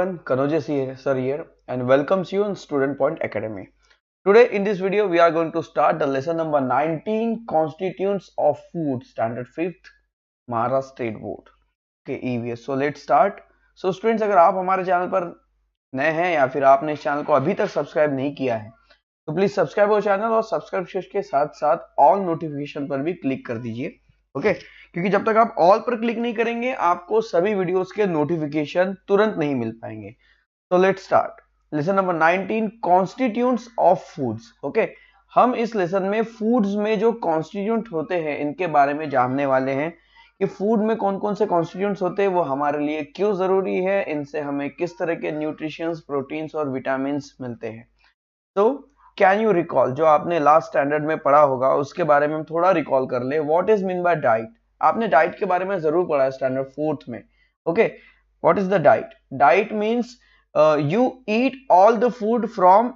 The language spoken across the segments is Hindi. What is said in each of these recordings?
everyone, Kanoje sir here and welcomes you on Student Point Academy. Today in this video we are going to start the lesson number 19 Constituents of Food Standard 5th Maharashtra State Board के EVS. So let's start. So students, अगर आप हमारे चैनल पर नए हैं या फिर आपने इस चैनल को अभी तक सब्सक्राइब नहीं किया है तो प्लीज सब्सक्राइब हो चैनल और सब्सक्राइब के साथ साथ ऑल नोटिफिकेशन पर भी क्लिक कर दीजिए. ओके क्योंकि जब तक आप ऑल पर क्लिक नहीं करेंगे आपको सभी वीडियोस के नोटिफिकेशन तुरंत नहीं मिल पाएंगे. तो let's start. Lesson number 19 constituents of foods. Okay, हम इस लेसन में फूड्स में जो कॉन्स्टिट्यूएंट होते हैं इनके बारे में जानने वाले हैं कि फूड में कौन कौन से कॉन्स्टिट्यूएंट्स होते हैं, वो हमारे लिए क्यों जरूरी है, इनसे हमें किस तरह के न्यूट्रिशंस, प्रोटीन्स और विटामिन मिलते हैं. तो कैन यू रिकॉल, जो आपने लास्ट स्टैंडर्ड में पढ़ा होगा उसके बारे में हम थोड़ा रिकॉल कर ले. What is mean by diet. आपने डाइट के बारे में जरूर पढ़ा है स्टैंडर्ड 4th में. Okay, what is the diet. Diet means you eat all the food from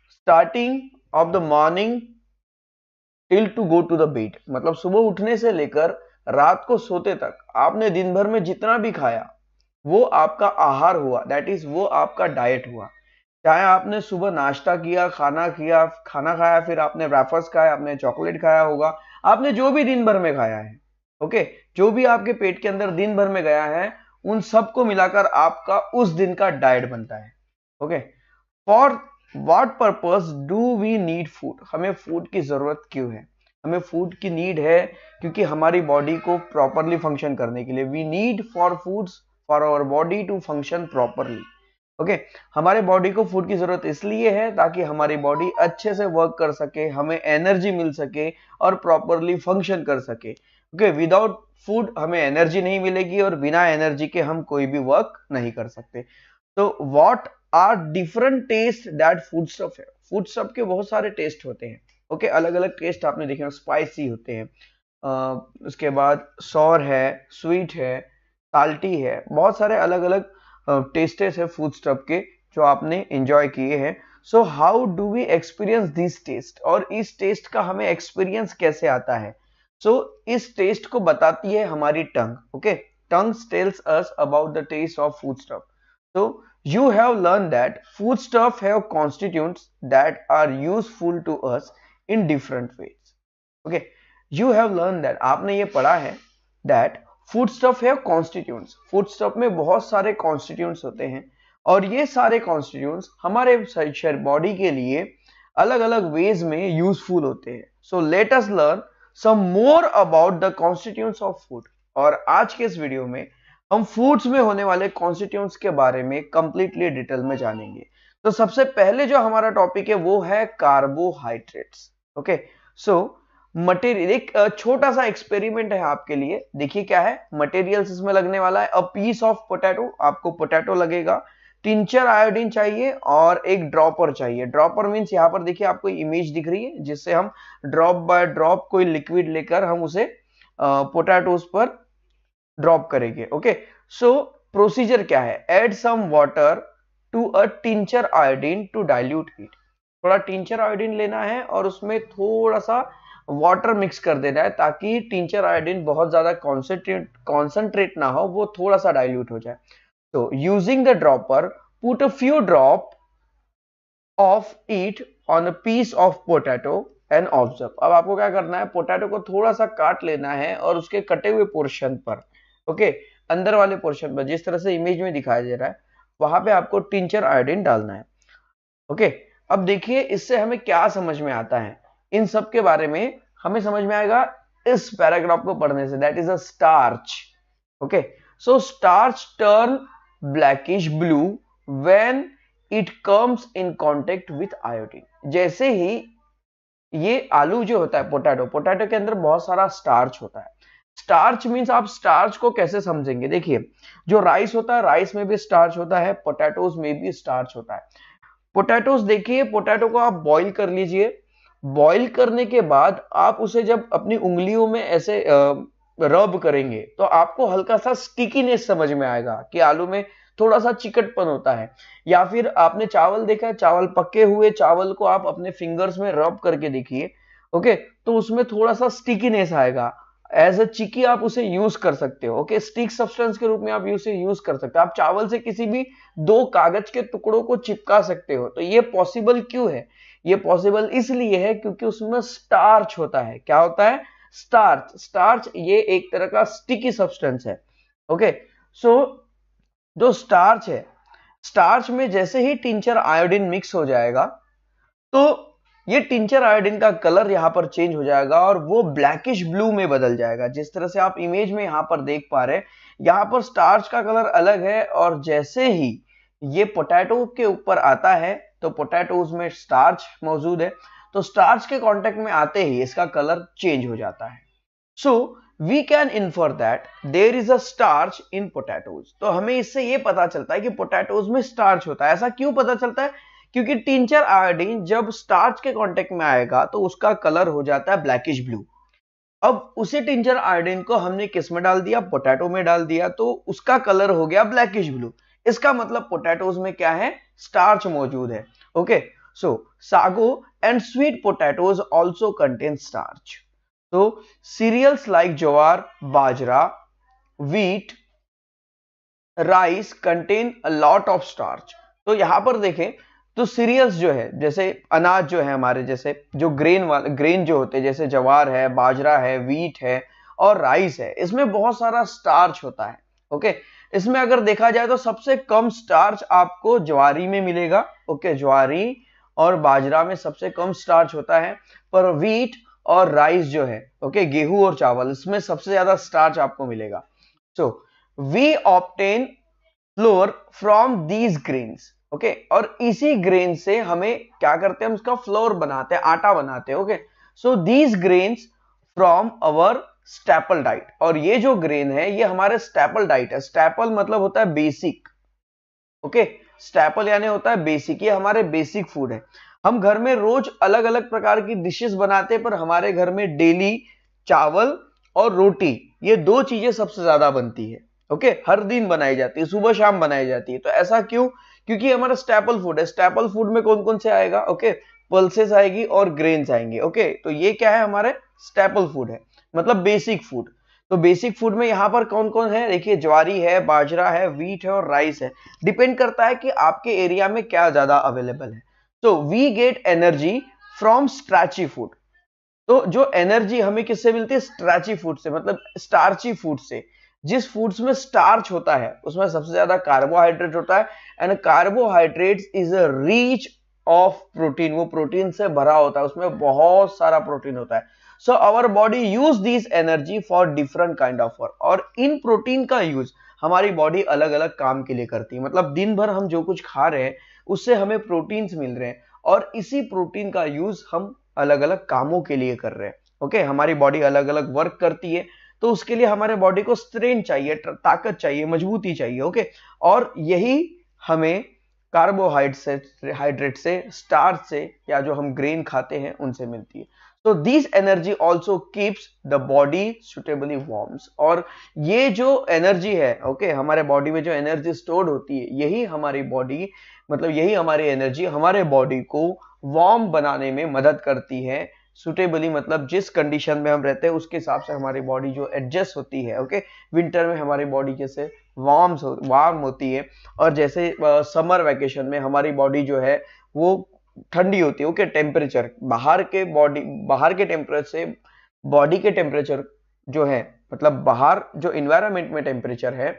starting of the morning till to go to the bed. मतलब सुबह उठने से लेकर रात को सोते तक आपने दिन भर में जितना भी खाया वो आपका आहार हुआ, दैट इज वो आपका डाइट हुआ. चाहे आपने सुबह नाश्ता किया, खाना खाया, फिर आपने वेफर्स खाया, आपने चॉकलेट खाया होगा, आपने जो भी दिन भर में खाया है, ओके, जो भी आपके पेट के अंदर दिन भर में गया है उन सबको मिलाकर आपका उस दिन का डाइट बनता है. Okay, for what purpose do we need food. हमें फूड की जरूरत क्यों है. हमें फूड की नीड है क्योंकि हमारी बॉडी को प्रॉपरली फंक्शन करने के लिए. We need for foods for our body to function properly. Okay, हमारे बॉडी को फूड की जरूरत इसलिए है ताकि हमारी बॉडी अच्छे से वर्क कर सके, हमें एनर्जी मिल सके और प्रॉपरली फंक्शन कर सके. ओके, विदाउट फूड हमें एनर्जी नहीं मिलेगी और बिना एनर्जी के हम कोई भी वर्क नहीं कर सकते. तो what are different taste that food stuff है. फूड स्टफ के बहुत सारे टेस्ट होते हैं. ओके, अलग अलग टेस्ट आपने देखे, स्पाइसी होते हैं, उसके बाद सॉर है, स्वीट है, साल्टी है, बहुत सारे अलग अलग टेस्टेस है फूड स्टफ के जो आपने एंजॉय किए हैं. So how do we experience this taste, और इस टेस्ट का हमें एक्सपीरियंस कैसे आता है. सो इस टेस्ट को बताती है हमारी tongue. Okay, tongue tells us about the taste of food stuff. So you have learned that food stuff have constituents that are useful to us in different ways. Okay, you have learned that, आपने ये पढ़ा है that food stuff have constituents. food stuff में बहुत सारे constituents होते हैं और ये सारे constituents हमारे बॉडी के लिए अलग अलग ways में यूजफुल होते हैं. So let us learn some more about the constituents of food. और आज के इस वीडियो में हम फूड्स में होने वाले कॉन्स्टिट्यूएंट्स के बारे में कंप्लीटली डिटेल में जानेंगे. तो सबसे पहले जो हमारा टॉपिक है वो है कार्बोहाइड्रेट्स. ओके, सो मटेरियल, एक छोटा सा एक्सपेरिमेंट है आपके लिए. देखिए क्या है मटेरियल्स इसमें लगने वाला है. अ पीस ऑफ पोटैटो, आपको पोटैटो लगेगा, टिंचर आयोडीन चाहिए और एक ड्रॉपर चाहिए. ड्रॉपर मींस यहाँ पर देखिए आपको इमेज दिख रही है जिससे हम ड्रॉप बाय ड्रॉप कोई लिक्विड लेकर हम उसे पोटैटोज पर ड्रॉप करेंगे. ओके, सो प्रोसीजर क्या है. Add some water to a tincture iodine to dilute it. थोड़ा टिंचर आयोडीन लेना है और उसमें थोड़ा सा वाटर मिक्स कर देना है ताकि टिंचर आयोडीन बहुत ज्यादा कॉन्सेंट्रेट ना हो, वो थोड़ा सा डाइल्यूट हो जाए. तो using the dropper put a few drop of it on a piece of potato and observe. अब आपको क्या करना है, पोटैटो को थोड़ा सा काट लेना है और उसके कटे हुए पोर्शन पर, ओके, अंदर वाले पोर्शन पर जिस तरह से इमेज में दिखाया जा रहा है वहां पे आपको टिंचर आयोडीन डालना है. ओके, अब देखिए इससे हमें क्या समझ में आता है. इन सब के बारे में हमें समझ में आएगा इस पैराग्राफ को पढ़ने से. That is a starch. Okay, so starch turn blackish blue when it comes in contact with iodine. जैसे ही ये आलू जो होता है, पोटैटो के अंदर बहुत सारा स्टार्च होता है. स्टार्च मींस आप स्टार्च को कैसे समझेंगे. देखिए जो राइस होता है, राइस में भी स्टार्च होता है, पोटैटोज में भी स्टार्च होता है. पोटैटोज देखिए, पोटैटो को आप बॉईल कर लीजिए. बॉईल करने के बाद आप उसे जब अपनी उंगलियों में ऐसे रब करेंगे तो आपको हल्का सा स्टिकीनेस समझ में आएगा कि आलू में थोड़ा सा चिकटपन होता है. या फिर आपने चावल देखा है, चावल पके हुए चावल को आप अपने फिंगर्स में रब करके देखिए, ओके, तो उसमें थोड़ा सा स्टिकीनेस आएगा. एज अ चिकी आप उसे यूज कर सकते हो। ओके, स्टिक सब्सटेंस के रूप में आप उसे यूज कर सकते हो। आप चावल से किसी भी दो कागज के टुकड़ों को चिपका सकते हो। तो ये पॉसिबल क्यों है? ये पॉसिबल इसलिए है क्योंकि उसमें स्टार्च होता है। क्या होता है? स्टार्च। स्टार्च ये एक तरह का स्टिकी सब्सटेंस है। ओके, सो जो स्टार्च है, स्टार्च में जैसे ही टिंचर आयोडीन मिक्स हो जाएगा तो ये टिंचर आयोडीन का कलर यहां पर चेंज हो जाएगा और वो ब्लैकिश ब्लू में बदल जाएगा। जिस तरह से आप इमेज में यहां पर देख पा रहे हैं, यहां पर स्टार्च का कलर अलग है और जैसे ही ये पोटैटो के ऊपर आता है तो पोटैटोज में स्टार्च मौजूद है, तो स्टार्च के कांटेक्ट में आते ही इसका कलर चेंज हो जाता है। So we can infer that there is a starch in potatoes. तो हमें इससे ये पता चलता है कि पोटैटोज में स्टार्च होता है। ऐसा क्यों पता चलता है? क्योंकि टिंचर आयोडीन जब स्टार्च के कांटेक्ट में आएगा तो उसका कलर हो जाता है ब्लैकिश ब्लू। अब उसी टिंचर आयोडीन को हमने किस में डाल दिया? पोटैटो में डाल दिया, तो उसका कलर हो गया ब्लैकिश ब्लू। इसका मतलब पोटैटोज में क्या है? स्टार्च मौजूद है। Okay, so sago and sweet potatoes also contain starch. तो cereals like jowar, bajra, wheat, rice contain a lot of starch. तो यहां पर देखें तो सीरियल्स जो है, जैसे अनाज जो है हमारे, जैसे जो ग्रेन जो होते हैं, जैसे ज्वार है, बाजरा है, व्हीट है और राइस है, इसमें बहुत सारा स्टार्च होता है। ओके, इसमें अगर देखा जाए तो सबसे कम स्टार्च आपको ज्वारी में मिलेगा। ओके, ज्वारी और बाजरा में सबसे कम स्टार्च होता है, पर व्हीट और राइस जो है, ओके, गेहूं और चावल, इसमें सबसे ज्यादा स्टार्च आपको मिलेगा। So we obtain flour from these grains. Okay, और इसी ग्रेन से हमें क्या करते हैं? हम उसका फ्लोर बनाते हैं, आटा बनाते हैं। Okay, so these grains from our staple diet. और ये जो ग्रेन है ये हमारे स्टैपल डाइट है। स्टैपल मतलब होता है बेसिक। ओके, स्टैपल यानी होता है बेसिक, ये हमारे बेसिक फूड है। हम घर में रोज अलग अलग प्रकार की डिशेस बनाते हैं, पर हमारे घर में डेली चावल और रोटी, ये दो चीजें सबसे ज्यादा बनती है। ओके, हर दिन बनाई जाती है, सुबह शाम बनाई जाती है। तो ऐसा क्यों? क्योंकि हमारा स्टैपल फूड है। स्टैपल फूड में कौन कौन से आएगा? ओके, पल्सेस आएगी और ग्रेन्स आएंगे। ओके, तो ये क्या है? हमारे स्टैपल फूड है, मतलब बेसिक फूड। तो बेसिक फूड में यहां पर कौन कौन है? देखिए, ज्वारी है, बाजरा है, व्हीट है और राइस है। डिपेंड करता है कि आपके एरिया में क्या ज्यादा अवेलेबल है। तो we get energy from starchy food. तो जो एनर्जी हमें किससे मिलती है? स्ट्रैची फूड से, मतलब स्टार्ची फूड से। जिस फूड्स में स्टार्च होता है उसमें सबसे ज्यादा कार्बोहाइड्रेट होता है, and carbohydrates is a rich of protein. वो प्रोटीन से भरा होता है, उसमें बहुत सारा प्रोटीन होता है। So our body use this energy for different kind of work. और इन प्रोटीन का यूज हमारी बॉडी अलग अलग काम के लिए करती है। मतलब दिन भर हम जो कुछ खा रहे हैं उससे हमें प्रोटीन्स मिल रहे हैं, और इसी प्रोटीन का यूज हम अलग अलग कामों के लिए कर रहे हैं। ओके, हमारी बॉडी अलग अलग वर्क करती है, तो उसके लिए हमारे बॉडी को स्ट्रेंथ चाहिए, ताकत चाहिए, मजबूती चाहिए। ओके, और यही हमें कार्बोहाइड्रेट से, स्टार्च से, या जो हम ग्रेन खाते हैं उनसे मिलती है। तो this energy also keeps the body suitably warms. और ये जो एनर्जी है, ओके, हमारे बॉडी में जो एनर्जी स्टोर्ड होती है, यही हमारी बॉडी, मतलब यही हमारी एनर्जी हमारे बॉडी को वार्म बनाने में मदद करती है। सुटेबली मतलब जिस कंडीशन में हम रहते हैं उसके हिसाब से हमारी बॉडी जो एडजस्ट होती है। ओके, विंटर में हमारी बॉडी जैसे वार्म होती है, और जैसे समर वेकेशन में हमारी बॉडी जो है वो ठंडी होती है। ओके, टेम्परेचर बाहर के टेम्परेचर से बॉडी के टेम्परेचर जो है, मतलब बाहर जो इन्वायरमेंट में टेम्परेचर है,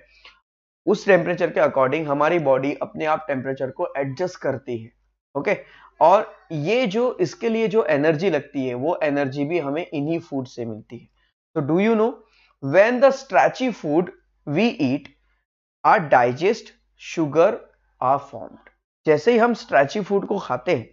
उस टेम्परेचर के अकॉर्डिंग हमारी बॉडी अपने आप टेम्परेचर को एडजस्ट करती है। ओके, और ये जो इसके लिए जो एनर्जी लगती है वो एनर्जी भी हमें इन्हीं फूड से मिलती है। तो do you know, when the starchy food we eat are digest, sugar are formed. जैसे ही हम स्ट्रैची फूड को खाते हैं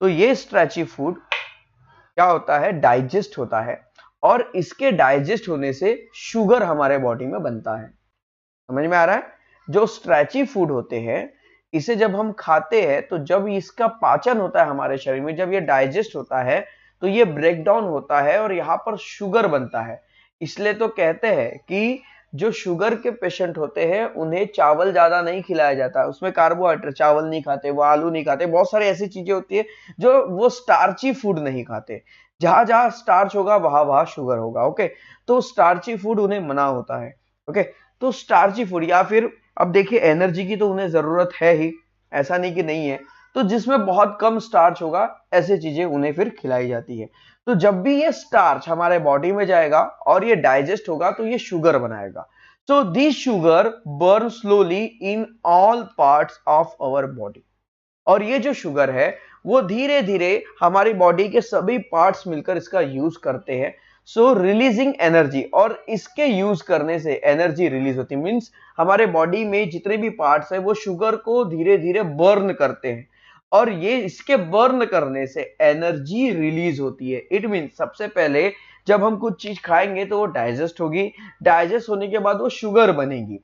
तो ये स्ट्रैची फूड क्या होता है? डाइजेस्ट होता है, और इसके डाइजेस्ट होने से शुगर हमारे बॉडी में बनता है। समझ में आ रहा है? जो स्ट्रैची फूड होते हैं, इसे जब हम खाते हैं तो जब इसका पाचन होता है हमारे शरीर में, जब ये डाइजेस्ट होता है तो ये ब्रेक डाउन होता है और यहाँ पर शुगर बनता है। इसलिए तो कहते हैं कि जो शुगर के पेशेंट होते हैं उन्हें चावल ज्यादा नहीं खिलाया जाता, उसमें कार्बोहाइड्रेट, चावल नहीं खाते, वो आलू नहीं खाते, बहुत सारी ऐसी चीजें होती है जो वो स्टार्ची फूड नहीं खाते। जहां जहां स्टार्च होगा वहां वहां शुगर होगा। ओके, तो स्टार्ची फूड उन्हें मना होता है। ओके, तो स्टार्ची फूड या फिर अब देखिए एनर्जी की तो उन्हें जरूरत है ही, ऐसा नहीं कि नहीं है, तो जिसमें बहुत कम स्टार्च होगा ऐसी चीजें उन्हें फिर खिलाई जाती है। तो जब भी ये स्टार्च हमारे बॉडी में जाएगा और ये डाइजेस्ट होगा तो ये शुगर बनाएगा। So this sugar burn slowly in all parts of our body. और ये जो शुगर है वो धीरे धीरे हमारी बॉडी के सभी पार्ट्स मिलकर इसका यूज करते हैं। सो रिलीजिंग एनर्जी, और इसके यूज करने से एनर्जी रिलीज होती है। मींस हमारे बॉडी में जितने भी पार्ट्स है वो शुगर को धीरे धीरे बर्न करते हैं और ये इसके बर्न करने से एनर्जी रिलीज होती है। इट मीन सबसे पहले जब हम कुछ चीज खाएंगे तो वो डाइजेस्ट होगी, डाइजेस्ट होने के बाद वो शुगर बनेगी।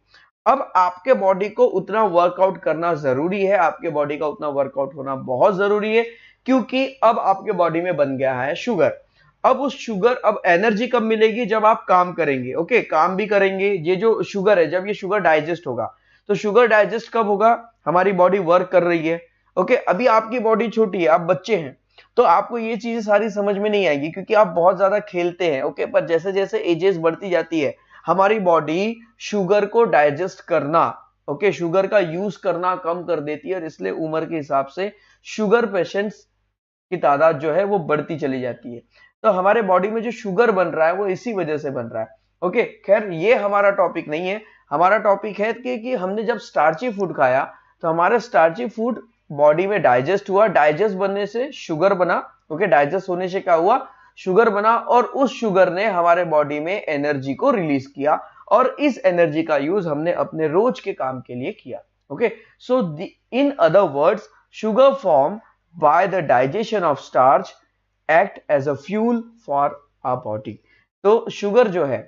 अब आपके बॉडी को उतना वर्कआउट करना जरूरी है, आपके बॉडी का उतना वर्कआउट होना बहुत जरूरी है, क्योंकि अब आपके बॉडी में बन गया है शुगर। अब उस शुगर, अब एनर्जी कब मिलेगी? जब आप काम करेंगे। ओके, काम भी करेंगे। ये जो शुगर है, जब ये शुगर डाइजेस्ट होगा, तो शुगर डाइजेस्ट कब होगा? हमारी बॉडी वर्क कर रही है। ओके, अभी आपकी बॉडी छोटी है, आप बच्चे हैं, तो आपको ये चीजें सारी समझ में नहीं आएगी क्योंकि आप बहुत ज्यादा खेलते हैं। ओके, पर जैसे जैसे एजेस बढ़ती जाती है हमारी बॉडी शुगर को डाइजेस्ट करना, ओके, शुगर का यूज करना कम कर देती है और इसलिए उम्र के हिसाब से शुगर पेशेंट्स की तादाद जो है वो बढ़ती चली जाती है। तो हमारे बॉडी में जो शुगर बन रहा है वो इसी वजह से बन रहा है। ओके, खैर ये हमारा टॉपिक नहीं है। हमारा टॉपिक है कि हमने जब स्टार्ची फूड खाया तो हमारा स्टार्ची फूड बॉडी में डाइजेस्ट हुआ, डाइजेस्ट बनने से शुगर बना। ओके, डाइजेस्ट होने से क्या हुआ? शुगर बना और उस शुगर ने हमारे बॉडी में एनर्जी को रिलीज किया और इस एनर्जी का यूज हमने अपने रोज के काम के लिए किया। Okay, so in other words sugar form by the digestion of starch act as a fuel for our body. तो शुगर जो है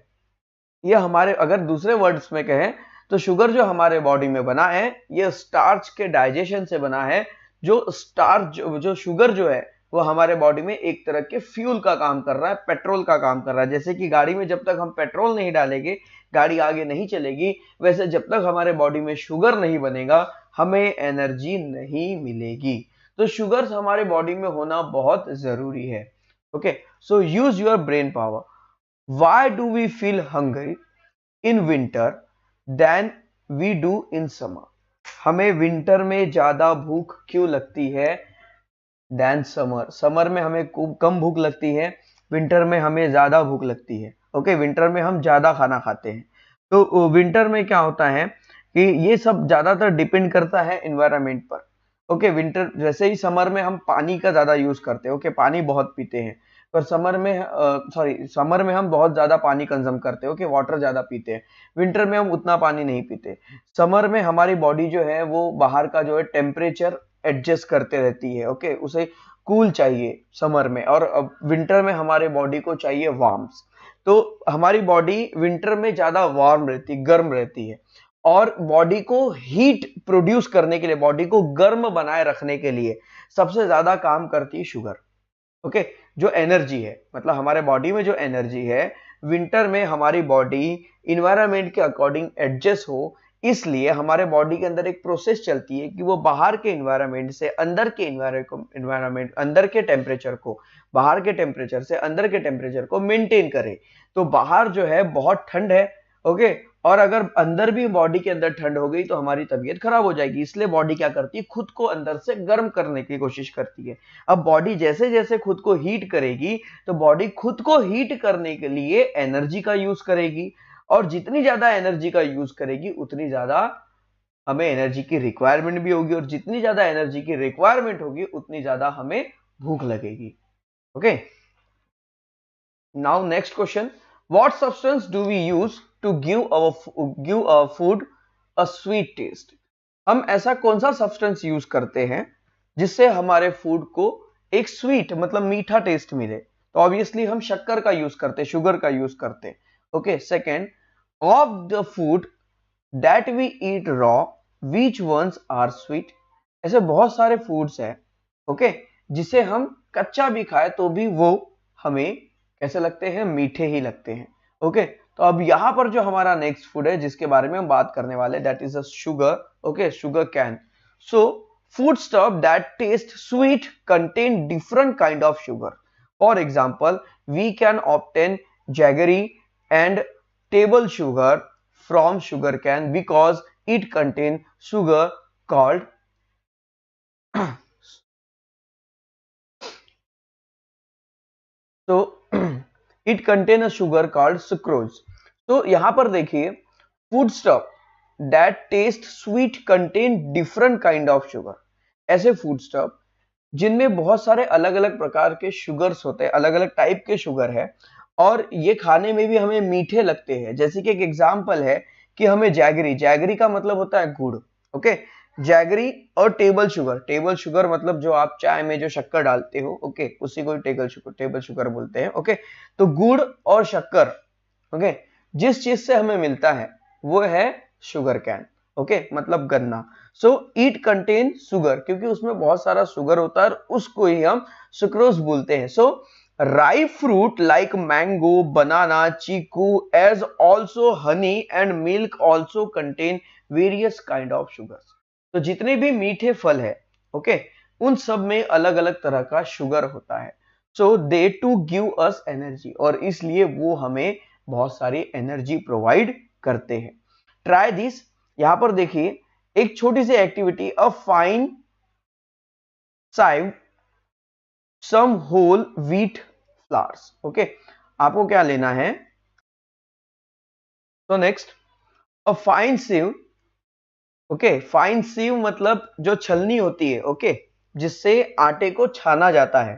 ये हमारे, अगर दूसरे वर्ड्स में कहें तो शुगर जो हमारे बॉडी में बना है ये स्टार्च के डाइजेशन से बना है। जो स्टार्च, जो शुगर जो है वो हमारे बॉडी में एक तरह के फ्यूल का काम कर रहा है, पेट्रोल का काम कर रहा है। जैसे कि गाड़ी में जब तक हम पेट्रोल नहीं डालेंगे गाड़ी आगे नहीं चलेगी, वैसे जब तक हमारे बॉडी में शुगर नहीं बनेगा हमें एनर्जी नहीं मिलेगी। तो शुगर हमारे बॉडी में होना बहुत जरूरी है। Okay, so use your brain power. Why do we feel hungry in winter then we do in summer? हमें विंटर में ज्यादा भूख क्यों लगती है देन समर? समर में हमें कम भूख लगती है, विंटर में हमें ज्यादा भूख लगती है। ओके, विंटर में हम ज्यादा खाना खाते हैं। तो विंटर में क्या होता है कि ये सब ज्यादातर डिपेंड करता है एनवायरनमेंट पर। ओके, विंटर जैसे ही समर में हम पानी का ज्यादा यूज करते हैं। ओके, पानी बहुत पीते हैं, पर समर में हम बहुत ज्यादा पानी कंज्यूम करते हैं। ओके, वाटर ज्यादा पीते हैं। विंटर में हम उतना पानी नहीं पीते। समर में हमारी बॉडी जो है वो बाहर का जो है टेम्परेचर एडजस्ट करते रहती है। ओके, उसे कूल चाहिए समर में, और विंटर में हमारे बॉडी को चाहिए वार्म्स। तो हमारी बॉडी विंटर में ज्यादा वार्म रहती है, गर्म रहती है, और बॉडी को हीट प्रोड्यूस करने के लिए, बॉडी को गर्म बनाए रखने के लिए सबसे ज्यादा काम करती है शुगर। ओके, जो एनर्जी है, मतलब हमारे बॉडी में जो एनर्जी है, विंटर में हमारी बॉडी इन्वायरमेंट के अकॉर्डिंग एडजस्ट हो, इसलिए हमारे बॉडी के अंदर एक प्रोसेस चलती है कि वो बाहर के इन्वायरमेंट से अंदर के इन्वायरमेंट, अंदर के टेम्परेचर को, बाहर के टेम्परेचर से अंदर के टेम्परेचर को मेंटेन करे। तो बाहर जो है बहुत ठंड है, ओके, और अगर अंदर भी बॉडी के अंदर ठंड हो गई तो हमारी तबीयत खराब हो जाएगी। इसलिए बॉडी क्या करती है? खुद को अंदर से गर्म करने की कोशिश करती है। अब बॉडी जैसे जैसे खुद को हीट करेगी तो बॉडी खुद को हीट करने के लिए एनर्जी का यूज करेगी, और जितनी ज्यादा एनर्जी का यूज करेगी उतनी ज्यादा हमें एनर्जी की रिक्वायरमेंट भी होगी, और जितनी ज्यादा एनर्जी की रिक्वायरमेंट होगी उतनी ज्यादा हमें भूख लगेगी। Okay, now next question, what substance do we use to give our food a sweet taste? हम ऐसा कौन सा सब्सटेंस यूज करते हैं जिससे हमारे फूड को एक स्वीट, मतलब मीठा टेस्ट मिले? तो ऑब्वियसली हम शक्कर का यूज करते हैं, शुगर का यूज करते हैं। Okay, second, of the food that we eat raw which ones are sweet? ऐसे बहुत सारे फूड्स हैं, ओके, जिसे हम कच्चा भी खाए तो भी वो हमें कैसे लगते हैं? मीठे ही लगते हैं। ओके, तो अब यहां पर जो हमारा नेक्स्ट फूड है जिसके बारे में हम बात करने वाले, that is a sugar. Okay, sugar cane. So food stuff that test sweet contain different kind of sugar. For example, we can obtain jaggery and table sugar from sugarcane because it contains sugar called so it contains a sugar called sucrose. तो यहां पर देखिए food stuff that test sweet contain different kind of sugar. ऐसे फूड स्टफ जिनमें बहुत सारे अलग अलग प्रकार के शुगर्स होते हैं, अलग अलग टाइप के शुगर है और ये खाने में भी हमें मीठे लगते हैं. जैसे कि एक एग्जांपल है कि हमें जैगरी, जैगरी का मतलब होता है गुड़. ओके, जैगरी और टेबल शुगर, टेबल शुगर मतलब जो आप चाय में जो शक्कर डालते हो, ओके, उसी को टेबल शुगर बोलते हैं. ओके, तो गुड़ और शक्कर, ओके, जिस चीज से हमें मिलता है वो है शुगर कैन. ओके, मतलब गन्ना. सो इट कंटेन शुगर, क्योंकि उसमें बहुत सारा शुगर होता है, उसको ही हम सुक्रोज बोलते हैं. सो ripe fruit like mango, banana, chiku, as also honey and milk also contain various kind of sugars. तो जितने भी मीठे फल है, ओके, उन सब में अलग अलग तरह का शुगर होता है. सो दे टू गिव अस एनर्जी, और इसलिए वो हमें बहुत सारी एनर्जी प्रोवाइड करते हैं. Try this. यहां पर देखिए एक छोटी सी activity, a fine sieve some whole wheat flours. Okay, आपको क्या लेना है? तो next, a fine sieve. Okay, fine sieve मतलब जो छलनी होती है, ओके, जिससे आटे को छाना जाता है.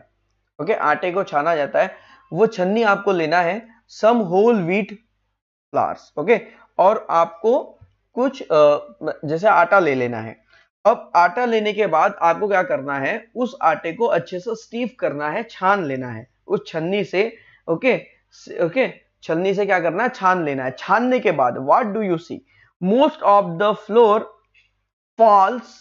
ओके, आटे को छाना जाता है, वो छन्नी आपको लेना है. सम होल व्हीट फ्लावर्स. ओके, और आपको कुछ जैसे आटा ले लेना है. अब आटा लेने के बाद आपको क्या करना है? उस आटे को अच्छे से स्टीफ करना है, छान लेना है उस छन्नी से. ओके, ओके, छन्नी से क्या करना है? छान लेना है. छानने के बाद what do you see? Most of the flour falls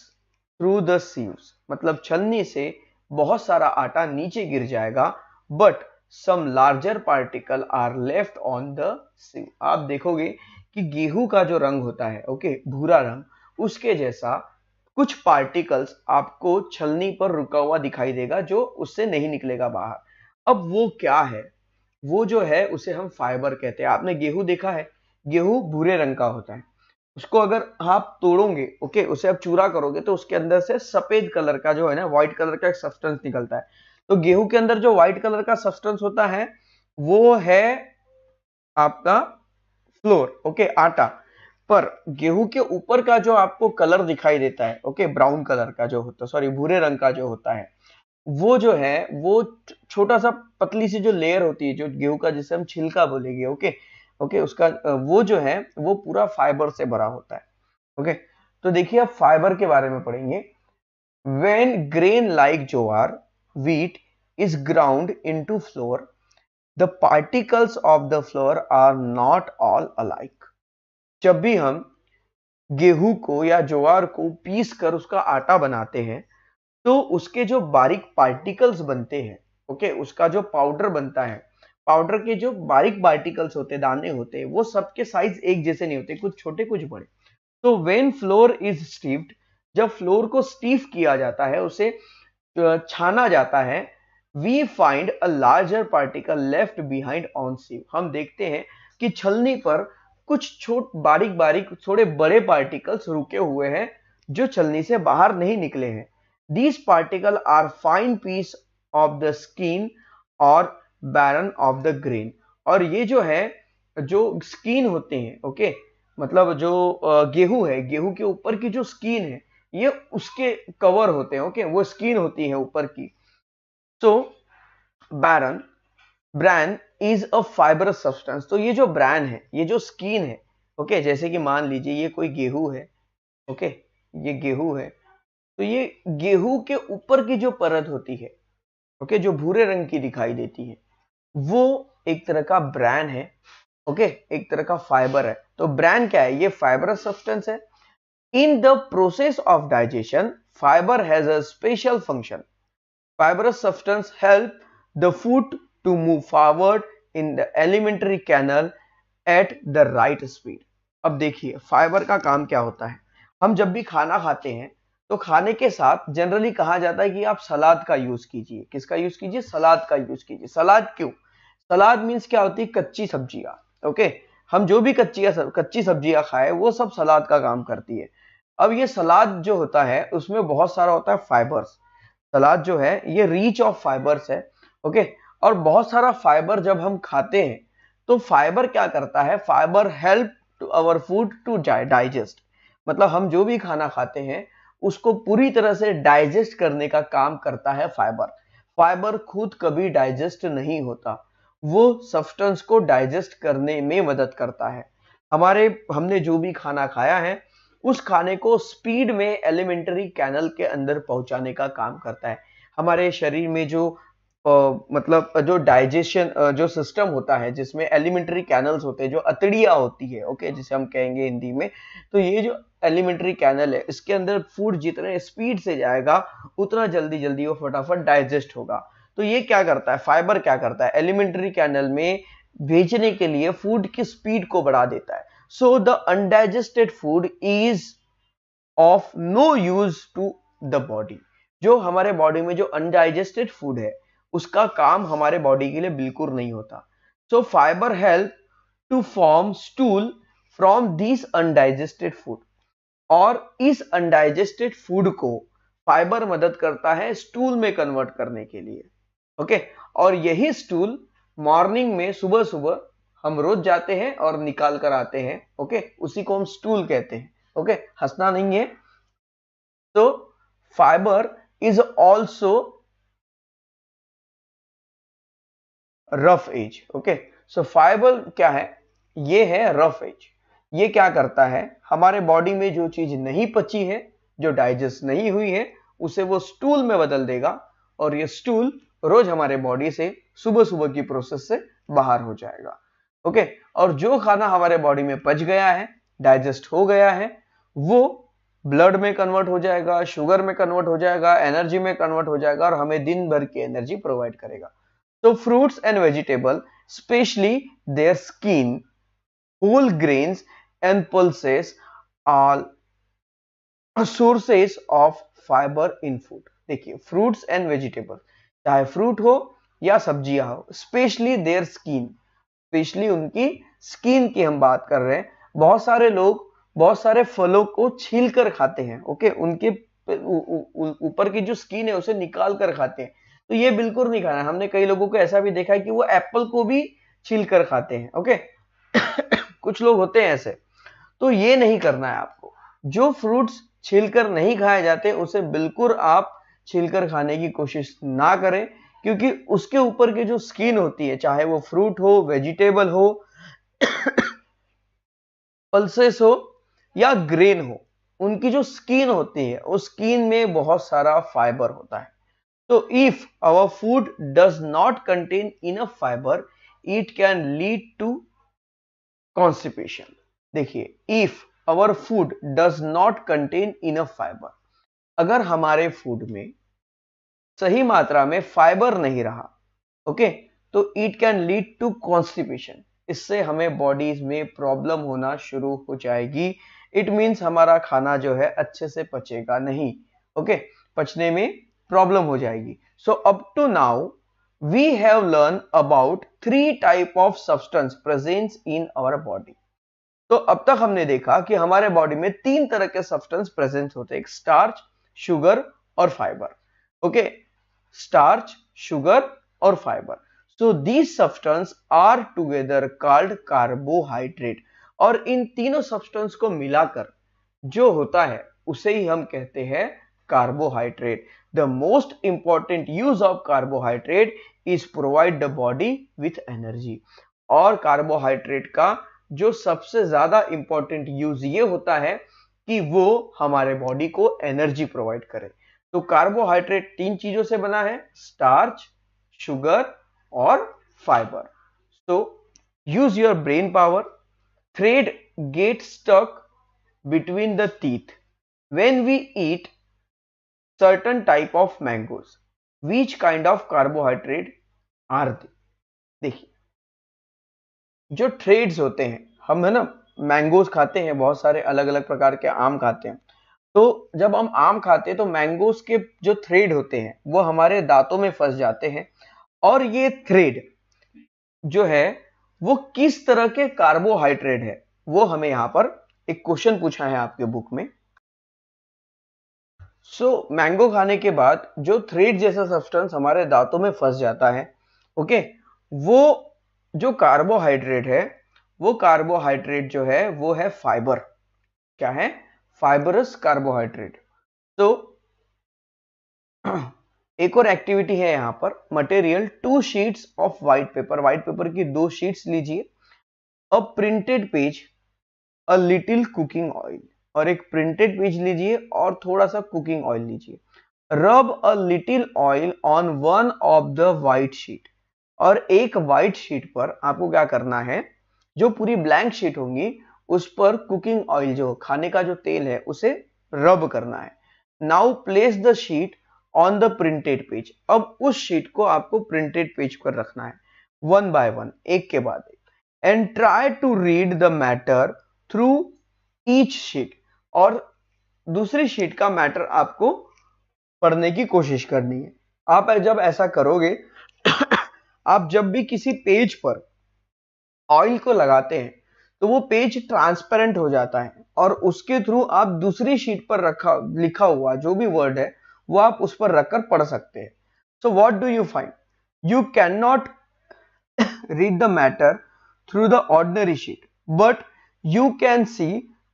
through the sieves. मतलब छन्नी से बहुत सारा आटा नीचे गिर जाएगा, but some larger particle are left on the sieve. आप देखोगे कि गेहूं का जो रंग होता है, ओके, भूरा रंग, उसके जैसा कुछ पार्टिकल्स आपको छलनी पर रुका हुआ दिखाई देगा, जो उससे नहीं निकलेगा बाहर. अब वो क्या है? वो जो है उसे हम फाइबर कहते हैं. आपने गेहूं देखा है, गेहूं भूरे रंग का होता है. उसको अगर आप तोड़ोगे, ओके, उसे आप चूरा करोगे तो उसके अंदर से सफेद कलर का जो है ना, व्हाइट कलर का एक सब्सटेंस निकलता है. तो गेहूं के अंदर जो व्हाइट कलर का सब्सटेंस होता है वो है आपका फ्लोर, ओके, आटा. पर गेहूं के ऊपर का जो आपको कलर दिखाई देता है, ओके, ब्राउन कलर का जो होता है, सॉरी, भूरे रंग का जो होता है, वो जो है वो छोटा सा पतली सी जो लेयर होती है जो गेहूं का, जिसे हम छिलका बोलेंगे, ओके, ओके, उसका वो जो है वो पूरा फाइबर से भरा होता है. ओके, तो देखिए अब फाइबर के बारे में पढ़ेंगे. When grain like jowar, wheat is ground into flour, the particles of the flour are not all alike. जब भी हम गेहूं को या ज्वार को पीस कर उसका आटा बनाते हैं तो उसके जो बारीक पार्टिकल्स बनते हैं, ओके, उसका जो पाउडर बनता है, पाउडर के जो बारीक पार्टिकल्स होते हैं, दाने होते हैं, वो सबके साइज एक जैसे नहीं होते, कुछ छोटे कुछ बड़े. तो व्हेन फ्लोर इज स्टीफ्ड, जब फ्लोर को स्टीफ किया जाता है, उसे छाना जाता है, we find a larger particle left behind on sieve. हम देखते हैं कि छलनी पर कुछ बारीक बारीक थोड़े बड़े पार्टिकल्स रुके हुए हैं जो छलनी से बाहर नहीं निकले हैं. These particles are fine piece of the skin or barren of the grain. और ये जो है, जो स्किन होते हैं, ओके, मतलब जो गेहूं है, गेहूं के ऊपर की जो स्किन है, ये उसके कवर होते हैं, ओके, वो स्किन होती है ऊपर की. So barren bran is a fibrous substance. तो ये जो ब्रैन है, ये जो स्किन है, ओके, जैसे कि मान लीजिए ये कोई गेहूं है, ओके, ये गेहूं है, तो ये गेहूं के ऊपर की जो परत होती है, ओके, जो भूरे रंग की दिखाई देती है, वो एक तरह का ब्रैन है, ओके, एक तरह का फाइबर है. तो ब्रैन क्या है? ये फाइबरस सब्सटेंस है. In the process of digestion, fibre has a special function. Fibrous substance help the food to move forward in the alimentary canal at the right speed. अब देखिए फाइबर का काम क्या होता है. हम जब भी खाना खाते हैं तो खाने के साथ जनरली कहा जाता है कि आप सलाद का यूज कीजिए। किसका यूज कीजिए? सलाद का यूज कीजिए। सलाद क्यों? सलाद मीन्स क्या होती है? कच्ची सब्जियां। ओके, हम जो भी कच्ची सब्जियां खाए वो सब सलाद का काम करती है। अब ये सलाद जो होता है उसमें बहुत सारा होता है फाइबर्स। सलाद जो है ये रिच ऑफ फाइबर्स है। ओके, और बहुत सारा फाइबर जब हम खाते हैं तो फाइबर क्या करता है? Fibre help to our food to digest. मतलब हम जो भी खाना खाते हैं उसको पूरी तरह से डाइजेस्ट करने का काम करता है फाइबर। फाइबर खुद कभी डाइजेस्ट नहीं होता, वो सब्सटेंस को डाइजेस्ट करने में मदद करता है। हमने जो भी खाना खाया है उस खाने को स्पीड में एलिमेंट्री कैनल के अंदर पहुंचाने का काम करता है। हमारे शरीर में जो मतलब जो डाइजेशन जो सिस्टम होता है जिसमें एलिमेंट्री कैनल्स होते हैं, जो अतड़ियां होती है, ओके, जिसे हम कहेंगे हिंदी में, तो ये जो एलिमेंट्री कैनल है इसके अंदर फूड जितने स्पीड से जाएगा उतना जल्दी जल्दी वो फटाफट डाइजेस्ट होगा। तो ये क्या करता है? फाइबर क्या करता है? एलिमेंट्री कैनल में भेजने के लिए फूड की स्पीड को बढ़ा देता है। So the undigested food is of no use to the body. जो हमारे बॉडी में जो अनडाइजेस्टेड फूड है उसका काम हमारे बॉडी के लिए बिल्कुल नहीं होता। So fibre help to form stool from this undigested food. और इस अनडाइजेस्टेड फूड को फाइबर मदद करता है स्टूल में कन्वर्ट करने के लिए। ओके, और यही स्टूल मॉर्निंग में सुबह सुबह हम रोज जाते हैं और निकाल कर आते हैं। ओके, उसी को हम स्टूल कहते हैं। ओके, हंसना नहीं है। तो fibre is also roughage. Okay, so fibre क्या है? ये है रफ एज। ये क्या करता है? हमारे बॉडी में जो चीज नहीं पची है, जो डाइजेस्ट नहीं हुई है, उसे वो स्टूल में बदल देगा और ये स्टूल रोज हमारे बॉडी से सुबह सुबह की प्रोसेस से बाहर हो जाएगा। ओके, और जो खाना हमारे बॉडी में पच गया है, डाइजेस्ट हो गया है, वो ब्लड में कन्वर्ट हो जाएगा, शुगर में कन्वर्ट हो जाएगा, एनर्जी में कन्वर्ट हो जाएगा और हमें दिन भर की एनर्जी प्रोवाइड करेगा। So fruits and vegetable, especially their skin, whole grains and pulses are sources of fiber in food। देखिए, fruits and vegetable, चाहे फ्रूट हो या सब्जियां हो, स्पेशली देयर स्किन, स्पेशली उनकी स्किन की हम बात कर रहे हैं। बहुत सारे लोग बहुत सारे फलों को छील कर खाते हैं। ओके, उनके ऊपर की जो स्किन है उसे निकाल कर खाते हैं। तो ये बिल्कुल नहीं खाना है। हमने कई लोगों को ऐसा भी देखा है कि वो एप्पल को भी छील कर खाते हैं। ओके कुछ लोग होते हैं ऐसे। तो ये नहीं करना है आपको। जो फ्रूट्स छीलकर नहीं खाए जाते उसे बिल्कुल आप छीलकर खाने की कोशिश ना करें, क्योंकि उसके ऊपर की जो स्किन होती है, चाहे वो फ्रूट हो, वेजिटेबल हो, पल्सेस हो या ग्रेन हो, उनकी जो स्किन होती है उस स्किन में बहुत सारा फाइबर होता है। So if our food does not contain enough fiber, it can lead to constipation। देखिए, if our food does not contain enough fiber, अगर हमारे फूड में सही मात्रा में फाइबर नहीं रहा, ओके, तो it can lead to constipation. इससे हमें बॉडीज में प्रॉब्लम होना शुरू हो जाएगी। इट मीन्स हमारा खाना जो है अच्छे से पचेगा नहीं। ओके, पचने में प्रॉब्लम हो जाएगी। So up to now we have learn about 3 type of substance present in our body. तो अब तक हमने देखा कि हमारे बॉडी में 3 तरह के सब्सटेंस प्रेजेंट होते हैं, स्टार्च, शुगर और फाइबर। ओके, स्टार्च, शुगर और fibre. So these substance are together called carbohydrate. और इन तीनों सब्सटेंस को मिलाकर जो होता है उसे ही हम कहते हैं carbohydrate. The most important use of carbohydrate is provide the body with energy. और कार्बोहाइड्रेट का जो सबसे ज्यादा इंपॉर्टेंट यूज ये होता है कि वो हमारे बॉडी को एनर्जी प्रोवाइड करे। तो कार्बोहाइड्रेट 3 चीजों से बना है, स्टार्च, शुगर और fibre. So use your brain power. Thread get stuck between the teeth when we eat certain type of mangoes। which kind of carbohydrate are they? देखिए, जो ट्रेड्स होते हैं, हम है ना मैंगोज खाते हैं, बहुत सारे अलग अलग प्रकार के आम खाते हैं। तो जब हम आम खाते हैं तो मैंगोस के जो थ्रेड होते हैं वो हमारे दांतों में फंस जाते हैं, और ये थ्रेड जो है वो किस तरह के कार्बोहाइड्रेट है, वो हमें यहाँ पर एक क्वेश्चन पूछा है आपके बुक में। मैंगो खाने के बाद जो थ्रेड जैसा सब्सटेंस हमारे दांतों में फंस जाता है, ओके, वो जो कार्बोहाइड्रेट है, वो कार्बोहाइड्रेट जो है वो है फाइबर। क्या है? Fibrous carbohydrate. तो एक और एक्टिविटी है यहाँ पर, material 2 sheets of white paper, white paper की 2 शीट्स लीजिए, अ printed page, a little cooking oil, और एक प्रिंटेड पेज लीजिए और थोड़ा सा कुकिंग ऑयल लीजिए, रब a little oil on one of the white sheet, और एक व्हाइट शीट पर आपको क्या करना है, जो पूरी ब्लैंक शीट होंगी उस पर कुकिंग ऑयल, जो खाने का जो तेल है, उसे रब करना है। Now place the sheet on the printed page, अब उस शीट को आपको प्रिंटेड पेज पर रखना है, वन बाय वन, एक के बाद एक, and try to read the matter through each sheet, और दूसरी शीट का मैटर आपको पढ़ने की कोशिश करनी है। आप जब ऐसा करोगे आप जब भी किसी पेज पर ऑयल को लगाते हैं तो वो पेज ट्रांसपेरेंट हो जाता है, और उसके थ्रू आप दूसरी शीट पर लिखा हुआ जो भी वर्ड है वो आप उस पर रखकर पढ़ सकते हैं। So what do you find? You can not read the matter through the ordinary sheet, but you can see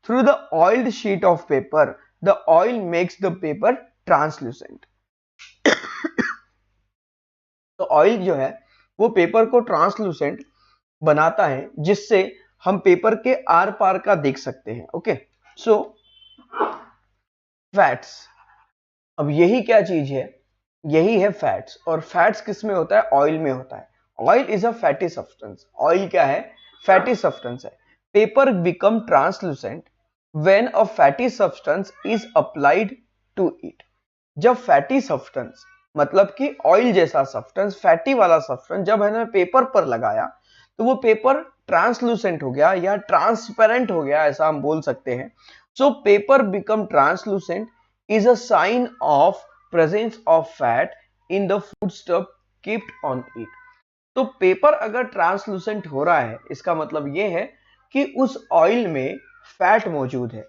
through the oiled sheet of paper. The oil makes the paper translucent. तो ऑयल जो है वो पेपर को ट्रांसलूसेंट बनाता है, जिससे हम पेपर के आर पार का देख सकते हैं। ओके, सो फैट्स, अब यही क्या चीज है? यही है फैट्स। और फैट्स किस में होता है? ऑयल में होता है। Oil is a fatty substance. Oil क्या है? फैटी सब्सटेंस है। Paper become translucent when a fatty substance is applied to it. जब फैटी सब्सटेंस मतलब कि ऑयल जैसा सब्सटेंस, फैटी वाला सब्सटेंस जब है पेपर पर लगाया तो वो पेपर ट्रांसलूसेंट हो गया या ट्रांसपेरेंट हो गया, ऐसा हम बोल सकते हैं। So paper become translucent is a sign of presence of fat in the food stuff keeped on it. तो पेपर अगर ट्रांसलूसेंट हो रहा है, इसका मतलब यह है कि उस ऑयल में फैट मौजूद है।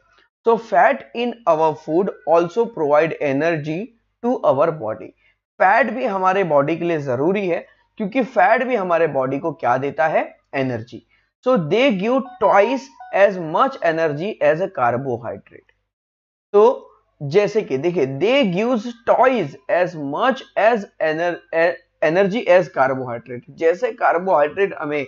तो fat in our food also provide energy to our body. Fat भी हमारे बॉडी के लिए जरूरी है, क्योंकि फैट भी हमारे बॉडी को क्या देता है? Energy. So they give twice as much energy as a carbohydrate. तो जैसे कि देखिए, they gives twice as much as energy as carbohydrate. जैसे कार्बोहाइड्रेट हमें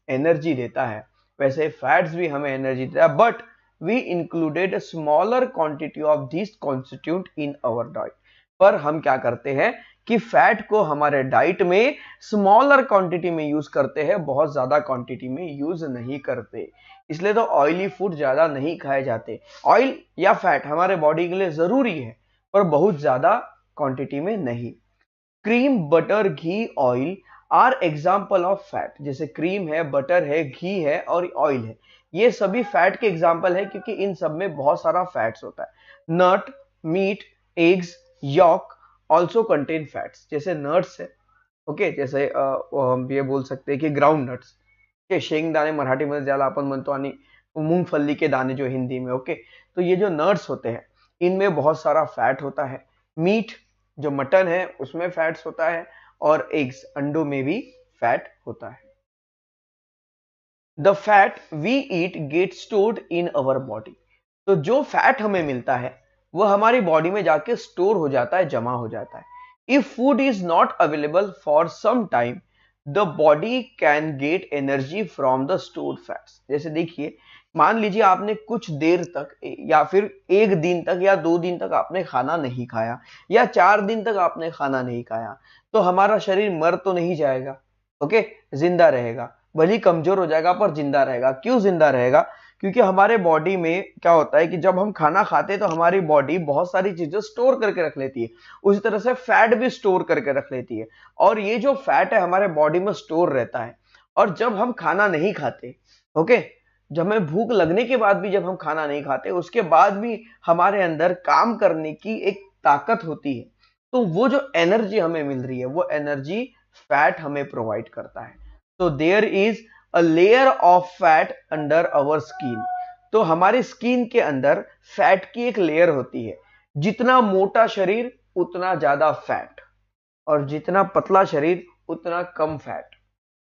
एनर्जी देता है, वैसे फैट्स भी हमें एनर्जी देता है, but we included a smaller quantity of this constitute in our diet. पर हम क्या करते हैं कि फैट को हमारे डाइट में स्मॉलर क्वांटिटी में यूज करते हैं, बहुत ज्यादा क्वांटिटी में यूज नहीं करते। इसलिए तो ऑयली फूड ज्यादा नहीं खाए जाते। ऑयल या फैट हमारे बॉडी के लिए जरूरी है, पर बहुत ज्यादा क्वांटिटी में नहीं। Cream, butter, ghee, oil are example of fat. जैसे क्रीम है, बटर है, घी है और ऑयल है, ये सभी फैट के एग्जाम्पल है, क्योंकि इन सब में बहुत सारा फैट्स होता है। Nut, meat, eggs, yolk also contain fats. जैसे नट्स है, ओके, जैसे हम ये बोल सकते हैं कि ग्राउंड नट्स, शेंगदाणे मराठीमध्ये ज्याला आपण म्हणतो, आणि मूंगफली के दाने जो हिंदी में, ओके। तो ये जो नट्स होते हैं इनमें बहुत सारा फैट होता है। मीट जो मटन है उसमें फैट्स होता है, और एग्स अंडों में भी फैट होता है। The fat we eat get stored in our body. तो जो फैट हमें मिलता है वो हमारी बॉडी में जाके स्टोर हो जाता है, जमा हो जाता है। If food is not available for some time, the body can get energy from the stored fats. जैसे देखिए, मान लीजिए आपने कुछ देर तक या फिर एक दिन तक या 2 दिन तक आपने खाना नहीं खाया, या 4 दिन तक आपने खाना नहीं खाया, तो हमारा शरीर मर तो नहीं जाएगा, ओके, जिंदा रहेगा। भले ही कमजोर हो जाएगा पर जिंदा रहेगा। क्यों जिंदा रहेगा? क्योंकि हमारे बॉडी में क्या होता है कि जब हम खाना खाते हैं तो हमारी बॉडी बहुत सारी चीजें स्टोर करके रख लेती है, उसी तरह से फैट भी स्टोर करके रख लेती है। और ये जो फैट है हमारे बॉडी में स्टोर रहता है, और जब हम खाना नहीं खाते, ओके, जब हमें भूख लगने के बाद भी जब हम खाना नहीं खाते, उसके बाद भी हमारे अंदर काम करने की एक ताकत होती है, तो वो जो एनर्जी हमें मिल रही है वो एनर्जी फैट हमें प्रोवाइड करता है। तो there is a layer of fat under our skin. तो हमारी स्किन के अंदर फैट की एक लेयर होती है। जितना मोटा शरीर उतना ज्यादा फैट, और जितना पतला शरीर उतना कम फैट।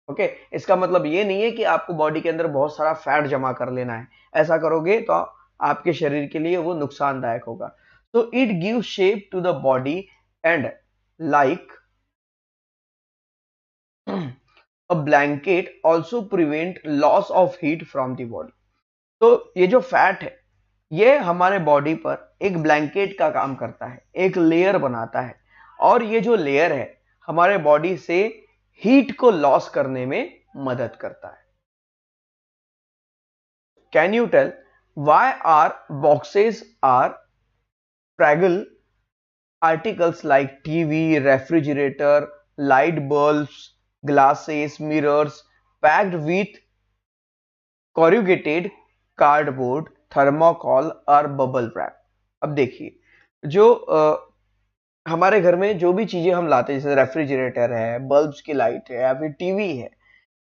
ओके, इसका मतलब ये नहीं है कि आपको बॉडी के अंदर बहुत सारा फैट जमा कर लेना है। ऐसा करोगे तो आपके शरीर के लिए वो नुकसानदायक होगा। तो it give shape to the body and like a blanket also prevent loss of heat from the body. तो ये जो फैट है ये हमारे बॉडी पर एक ब्लैंकेट का काम करता है, एक लेयर बनाता है, और ये जो लेयर है हमारे बॉडी से हीट को लॉस करने में मदद करता है। Can you tell why are boxes are fragile articles like TV, refrigerator, light bulbs, glasses, mirrors packed with corrugated cardboard, thermocol और bubble wrap? अब देखिए, जो हमारे घर में जो भी चीजें हम लाते हैं, जैसे रेफ्रिजरेटर है, बल्ब्स की लाइट है या फिर टीवी है,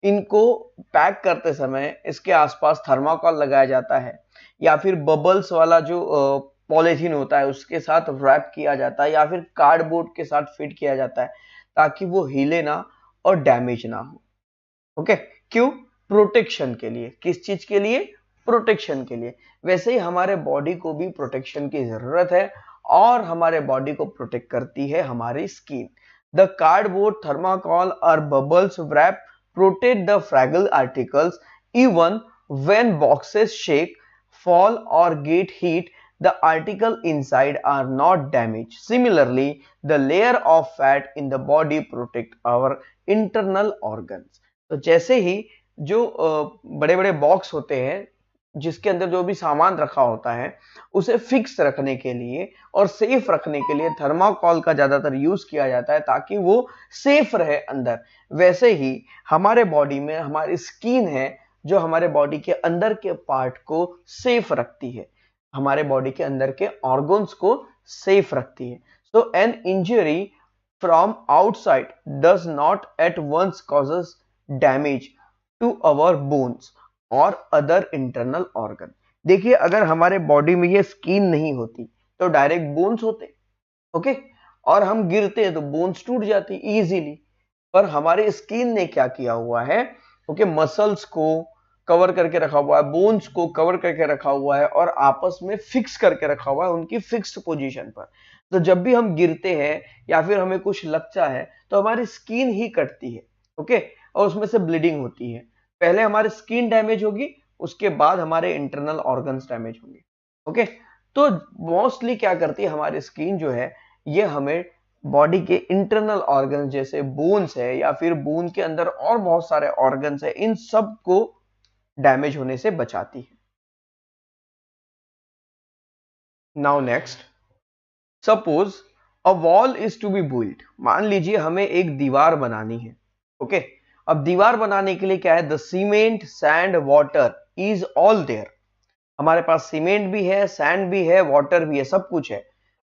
इनको पैक करते समय इसके आसपास थर्माकोल लगाया जाता है, या फिर बबल्स वाला जो पॉलीथीन होता है उसके साथ रैप किया जाता है, या फिर कार्डबोर्ड के साथ फिट किया जाता है ताकि वो हिले ना और डैमेज ना हो। ओके, क्यों? प्रोटेक्शन के लिए। किस चीज के लिए? प्रोटेक्शन के लिए। वैसे ही हमारे बॉडी को भी प्रोटेक्शन की जरूरत है, और हमारे बॉडी को प्रोटेक्ट करती है हमारी स्किन। द कार्डबोर्ड, थर्माकोल और bubbles wrap protect the fragile articles. Even when boxes shake, fall or get heat, the article inside are not damaged. Similarly, the layer of fat in the body protect our internal organs. तो जैसे ही जो बड़े बड़े बॉक्स होते हैं जिसके अंदर जो भी सामान रखा होता है उसे फिक्स रखने के लिए और सेफ रखने के लिए थर्माकोल का ज्यादातर यूज किया जाता है ताकि वो सेफ रहे अंदर। वैसे ही हमारे बॉडी में हमारी स्किन है जो हमारे बॉडी के अंदर के पार्ट को सेफ रखती है, हमारे बॉडी के अंदर के ऑर्गन्स को सेफ रखती है। So an injury from outside does not at once causes damage to our bones और अदर इंटरनल ऑर्गन। देखिए, अगर हमारे बॉडी में ये स्किन नहीं होती तो डायरेक्ट बोन्स होते, ओके, और हम गिरते तो बोन्स टूट जाती इजीली। पर हमारे स्किन ने क्या किया हुआ है, ओके, मसल्स को कवर करके रखा हुआ है, बोन्स को कवर करके रखा हुआ है और आपस में फिक्स करके रखा हुआ है उनकी फिक्स्ड पोजीशन पर। तो जब भी हम गिरते हैं या फिर हमें कुछ लगता है तो हमारी स्किन ही कटती है, ओके, और उसमें से ब्लीडिंग होती है। पहले हमारी स्किन डैमेज होगी, उसके बाद हमारे इंटरनल ऑर्गन्स डैमेज होंगे। ओके, तो मोस्टली क्या करती है हमारी स्किन जो है, ये हमें बॉडी के इंटरनल ऑर्गन्स जैसे बोन्स है या फिर बोन के अंदर और बहुत सारे ऑर्गन्स है, इन सब को डैमेज होने से बचाती है। Now next, suppose a wall is to be built. मान लीजिए हमें एक दीवार बनानी है, ओके। अब दीवार बनाने के लिए क्या है, the cement, sand, water is all there. हमारे पास सीमेंट भी है, सैंड भी है, वाटर भी है, सब कुछ है।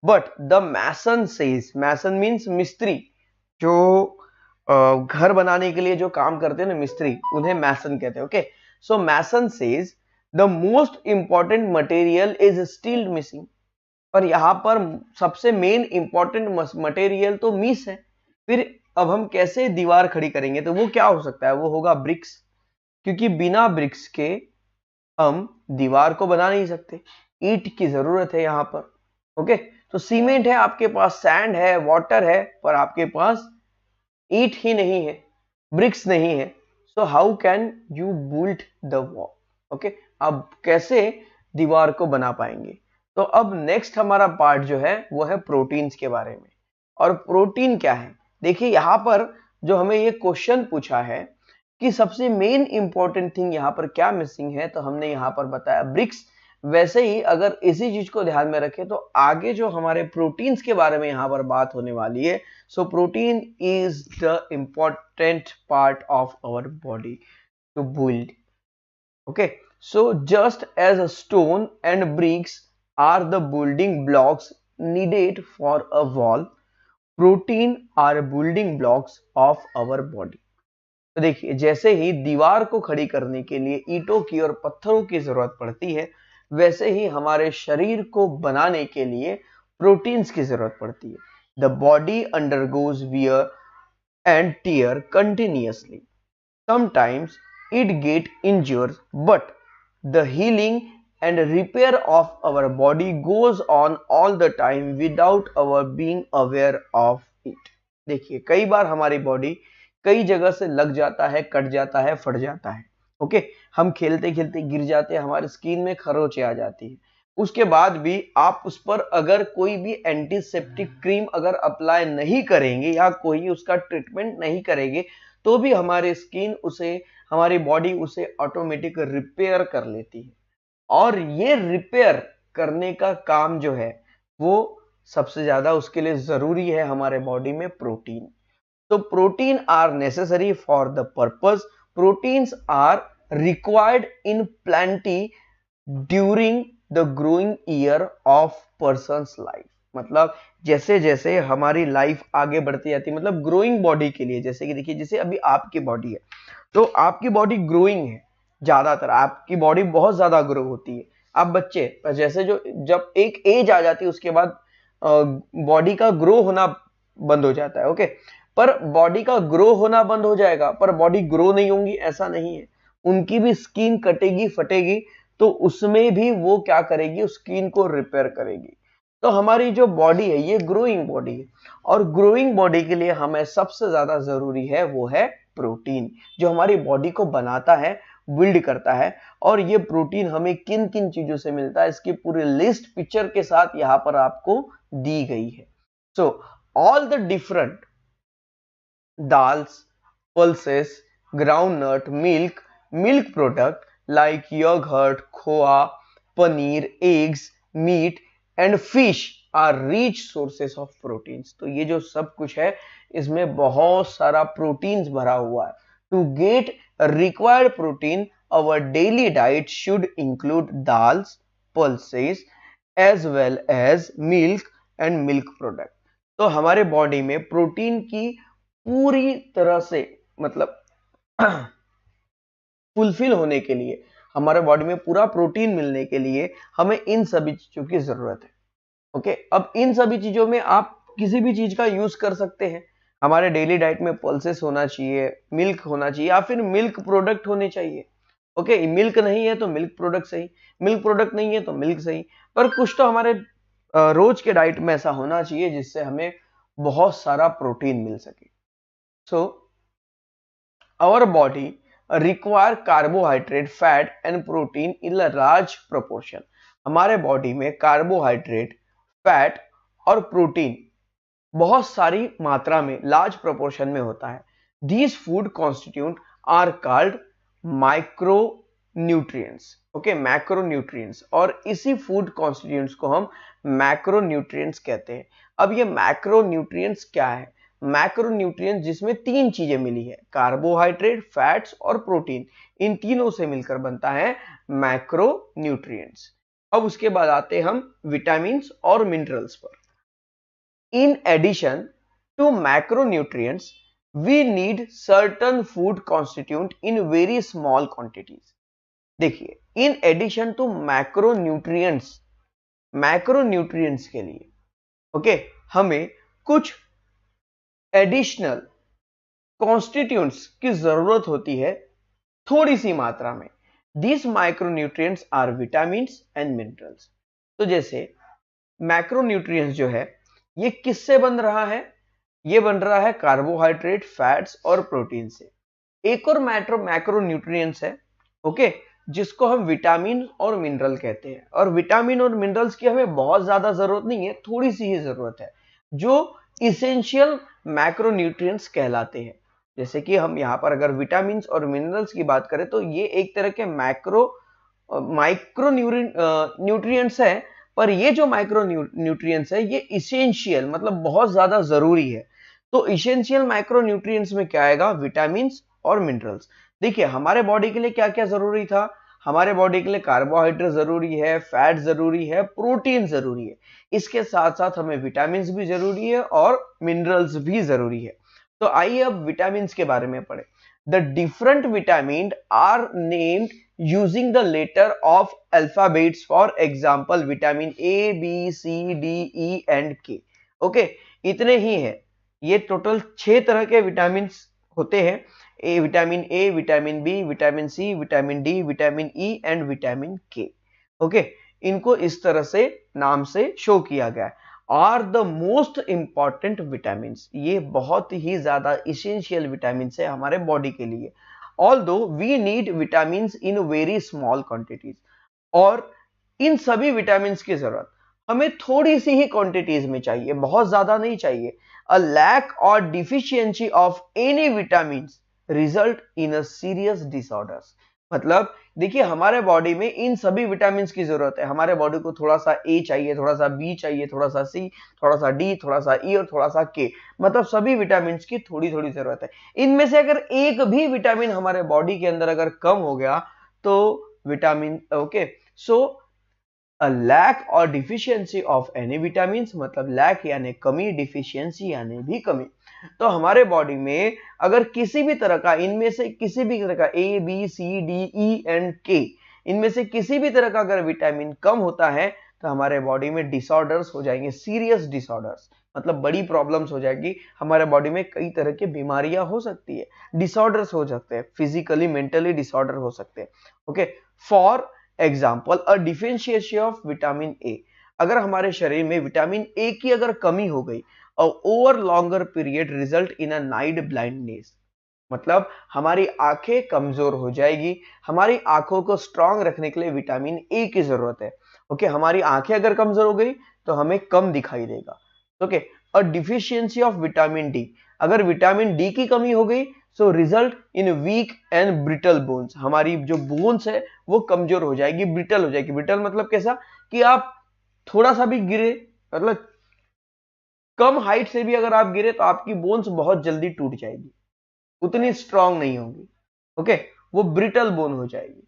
But the mason says, mason means मिस्त्री, जो घर बनाने के लिए जो काम करते हैं ना मिस्त्री, उन्हें मैसन कहते हैं। Okay, so mason says the most important material is steel missing. पर यहां पर सबसे मेन इंपॉर्टेंट मटेरियल तो मिस है। फिर अब हम कैसे दीवार खड़ी करेंगे, तो वो क्या हो सकता है, वो होगा ब्रिक्स, क्योंकि बिना ब्रिक्स के हम दीवार को बना नहीं सकते, ईंट की जरूरत है यहां पर। ओके, तो सीमेंट है आपके पास, सैंड है, वाटर है, पर आपके पास ईंट ही नहीं है, ब्रिक्स नहीं है। So how can you build the wall? Okay, अब कैसे दीवार को बना पाएंगे? तो अब नेक्स्ट हमारा पार्ट जो है वो है प्रोटीन्स के बारे में। और प्रोटीन क्या है, देखिए यहां पर जो हमें ये क्वेश्चन पूछा है कि सबसे मेन इंपॉर्टेंट थिंग यहाँ पर क्या मिसिंग है, तो हमने यहाँ पर बताया ब्रिक्स। वैसे ही अगर इसी चीज को ध्यान में रखें तो आगे जो हमारे प्रोटीन्स के बारे में यहाँ पर बात होने वाली है। So protein is the important part of our body to build. Okay, So just as a stone and bricks are the building blocks needed for a wall, protein are building blocks of our body. तो देखिए, जैसे ही दीवार को खड़ी करने के लिए ईंटों की और पत्थरों की जरूरत पड़ती है, वैसे ही हमारे शरीर को बनाने के लिए प्रोटीन्स की जरूरत पड़ती है. The body undergoes wear and tear continuously. Sometimes it get injured, but the healing and repair of our body goes on all the time without our being aware of it. देखिए, कई बार हमारी बॉडी कई जगह से लग जाता है, कट जाता है, फट जाता है. ओके, हम खेलते खेलते गिर जाते हैं, हमारी स्किन में खरोंचे आ जाती है. उसके बाद भी आप उस पर अगर कोई भी एंटीसेप्टिक क्रीम अगर अप्लाई नहीं करेंगे या कोई उसका ट्रीटमेंट नहीं करेंगे, तो भी हमारे स्किन उसे, हमारी बॉडी उसे ऑटोमेटिक रिपेयर कर लेती है. और ये रिपेयर करने का काम जो है वो सबसे ज्यादा उसके लिए जरूरी है हमारे बॉडी में प्रोटीन. तो protein are necessary for the purpose. Proteins are required in plenty during the growing year of persons life. मतलब जैसे जैसे हमारी लाइफ आगे बढ़ती जाती है, मतलब ग्रोइंग बॉडी के लिए, जैसे कि देखिए, जैसे अभी आपकी बॉडी है, तो आपकी बॉडी ग्रोइंग है, ज्यादातर आपकी बॉडी बहुत ज्यादा ग्रो होती है. आप बच्चे जैसे जो जब एक एज आ जाती है उसके बाद बॉडी का ग्रो होना बंद हो जाता है. ओके, पर बॉडी का ग्रो होना बंद हो जाएगा, पर बॉडी ग्रो नहीं होंगी ऐसा नहीं है. उनकी भी स्किन कटेगी, फटेगी, तो उसमें भी वो क्या करेगी, स्किन को रिपेयर करेगी. तो हमारी जो बॉडी है ये ग्रोइंग बॉडी है, और ग्रोइंग बॉडी के लिए हमें सबसे ज्यादा जरूरी है वो है प्रोटीन, जो हमारी बॉडी को बनाता है, बिल्ड करता है. और ये प्रोटीन हमें किन किन चीजों से मिलता है, इसकी पूरी लिस्ट पिक्चर के साथ यहाँ पर आपको दी गई है. So all the different dals, pulses, groundnut, milk product like yogurt, khoa, paneer, eggs, meat and fish are rich sources of proteins. तो ये जो सब कुछ है इसमें बहुत सारा प्रोटीन्स भरा हुआ है. To get required protein, our daily diet should include dals, pulses as well as milk and milk product. तो हमारे बॉडी में प्रोटीन की पूरी तरह से मतलब फुलफिल होने के लिए, हमारे बॉडी में पूरा प्रोटीन मिलने के लिए हमें इन सभी चीजों की जरूरत है. ओके, अब इन सभी चीजों में आप किसी भी चीज का यूज कर सकते हैं. हमारे डेली डाइट में पल्सेस होना चाहिए, मिल्क होना चाहिए, या फिर मिल्क प्रोडक्ट होने चाहिए. ओके, मिल्क नहीं है तो मिल्क प्रोडक्ट सही, मिल्क प्रोडक्ट नहीं है तो मिल्क सही, पर कुछ तो हमारे रोज के डाइट में ऐसा होना चाहिए जिससे हमें बहुत सारा प्रोटीन मिल सके. So, our body require carbohydrate, fat and protein in a large proportion. हमारे बॉडी में कार्बोहाइड्रेट, फैट और प्रोटीन बहुत सारी मात्रा में, लार्ज प्रोपोर्शन में होता है. These food constituent are called micronutrients. Okay, macronutrients, और इसी फूड कॉन्स्टिट्यूएंट्स को हम मैक्रोन्यूट्रिएंट्स कहते हैं. अब ये मैक्रोन्यूट्रिएंट्स क्या है? मैक्रोन्यूट्रिएंट्स जिसमें तीन चीजें मिली है, कार्बोहाइड्रेट, फैट्स और प्रोटीन, इन तीनों से मिलकर बनता है मैक्रोन्यूट्रिएंट्स. अब उसके बाद आते हैं हम विटामिन्स और मिनरल्स पर. In addition to macronutrients we need certain food constituent in very small quantities. देखिए, in addition to macronutrients, macronutrients के लिए ओके हमें कुछ एडिशनल कॉन्स्टिट्यूएंट्स की जरूरत होती है थोड़ी सी मात्रा में. This micronutrients are vitamins and minerals. तो जैसे मैक्रोन्यूट्रिएंट्स जो है ये किससे बन रहा है? ये बन रहा है कार्बोहाइड्रेट, फैट्स और प्रोटीन से. एक और मैक्रोन्यूट्रिएंट्स है ओके जिसको हम विटामिन और मिनरल कहते हैं. और विटामिन और मिनरल्स की हमें बहुत ज्यादा जरूरत नहीं है, थोड़ी सी ही जरूरत है, जो इसेंशियल मैक्रोन्यूट्रिएंट्स कहलाते हैं. जैसे कि हम यहाँ पर अगर विटामिन और मिनरल्स की बात करें तो ये एक तरह के माइक्रो न्यूट्रिएंट्स है, पर ये जो माइक्रो न्यूट्रिएंट्स है ये इसेंशियल मतलब बहुत ज्यादा जरूरी है. तो इसेंशियल माइक्रो न्यूट्रिएंट्स में क्या आएगा? विटामिन और मिनरल्स. देखिए, हमारे बॉडी के लिए क्या क्या जरूरी था? हमारे बॉडी के लिए कार्बोहाइड्रेट जरूरी है, फैट जरूरी है, प्रोटीन जरूरी है। इसके साथ साथ हमें विटामिन भी जरूरी है और मिनरल्स भी जरूरी है। तो आइए अब विटामिन के बारे में पढ़ें। The different vitamin are named using the letter of alphabets, for example vitamin A, B, C, D, E and K. Okay, इतने ही है। ये टोटल 6 तरह के विटामिन होते हैं। Vitamin A, vitamin B, vitamin C, vitamin D, vitamin E and vitamin K. Okay, इनको इस तरह से नाम से शो किया गया है। Are the most important vitamin, ये बहुत ही ज्यादा इसेंशियल विटामिन है हमारे बॉडी के लिए। Although we need vitamin in very small quantities, और इन सभी विटामिन की जरूरत हमें थोड़ी सी ही क्वांटिटीज में चाहिए, बहुत ज्यादा नहीं चाहिए। अ लैक और deficiency of any vitamin result in a serious disorders. मतलब देखिए, हमारे बॉडी में इन सभी विटामिन की जरूरत है। हमारे बॉडी को थोड़ा सा ए चाहिए, थोड़ा सा बी चाहिए, थोड़ा सा सी, थोड़ा सा डी, थोड़ा सा ई और थोड़ा सा के। मतलब सभी विटामिन की थोड़ी थोड़ी जरूरत है। इनमें से अगर एक भी विटामिन हमारे बॉडी के अंदर अगर कम हो गया तो vitamin, okay, so a lack और डिफिशियंसी ऑफ एनी विटामिन, मतलब लैक यानी कमी, डिफिशियंसी यानी भी कमी। तो हमारे बॉडी में अगर किसी भी तरह का, इनमें से किसी भी तरह का A, B, C, D, E and K, इनमें से किसी भी तरह का अगर विटामिन कम होता है तो हमारे बॉडी में डिसऑर्डर्स हो जाएंगे, सीरियस डिसऑर्डर्स, मतलब बड़ी प्रॉब्लम्स हो जाएगी। हमारे बॉडी में कई तरह की बीमारियां हो सकती है, डिसऑर्डर्स हो सकते हैं, फिजिकली मेंटली डिसऑर्डर हो सकते हैं। Okay, for example a deficiency of vitamin A, अगर हमारे शरीर में विटामिन ए की अगर कमी हो गई, over longer period result in a night blindness, मतलब हमारी आंखें कमजोर हो जाएगी। हमारी आंखों को स्ट्रांग रखने के लिए विटामिन ए की जरूरत है। ओके, हमारी आंखें अगर कमजोर हो गई तो हमें कम दिखाई देगा। Okay, a deficiency of vitamin D, अगर विटामिन डी की कमी हो गई so result in weak and brittle bones, हमारी जो बोन्स है वो कमजोर हो जाएगी, ब्रिटल हो जाएगी। ब्रिटल मतलब कैसा कि आप थोड़ा सा भी गिरे, मतलब कम हाइट से भी अगर आप गिरे तो आपकी बोन्स बहुत जल्दी टूट जाएगी, उतनी स्ट्रांग नहीं होगी। ओके, वो ब्रिटल बोन हो जाएगी।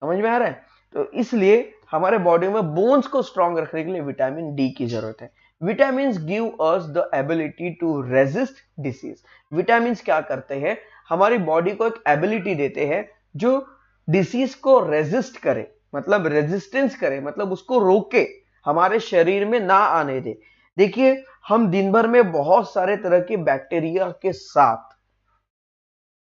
समझ में आ रहा है? तो इसलिए हमारे बॉडी में बोन्स को स्ट्रांग रखने के लिए विटामिन डी की जरूरत है। Vitamin give us the ability to resist disease. Vitamin क्या करते हैं, हमारी बॉडी को एक एबिलिटी देते हैं जो डिसीज को रेजिस्ट करे, मतलब रेजिस्टेंस करे, मतलब उसको रोके, हमारे शरीर में ना आने दे। देखिए, हम दिन भर में बहुत सारे तरह के बैक्टीरिया के साथ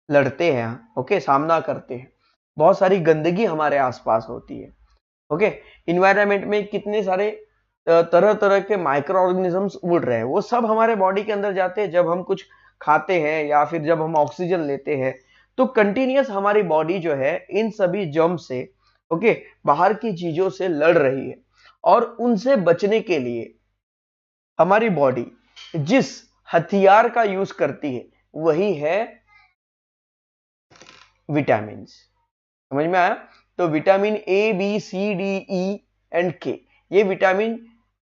लड़ते हैं, ओके, सामना करते हैं। बहुत सारी गंदगी हमारे आसपास होती है। ओके, इन्वायरमेंट में कितने सारे तरह तरह के माइक्रो ऑर्गेनिजम्स उड़ रहे हैं, वो सब हमारे बॉडी के अंदर जाते हैं। जब हम कुछ खाते हैं या फिर जब हम ऑक्सीजन लेते हैं तो कंटिन्यूअस हमारी बॉडी जो है इन सभी जर्म से, ओके, बाहर की चीजों से लड़ रही है। और उनसे बचने के लिए हमारी बॉडी जिस हथियार का यूज करती है वही है विटामिन। समझ में आया? तो vitamin A, B, C, D, E and K, ये विटामिन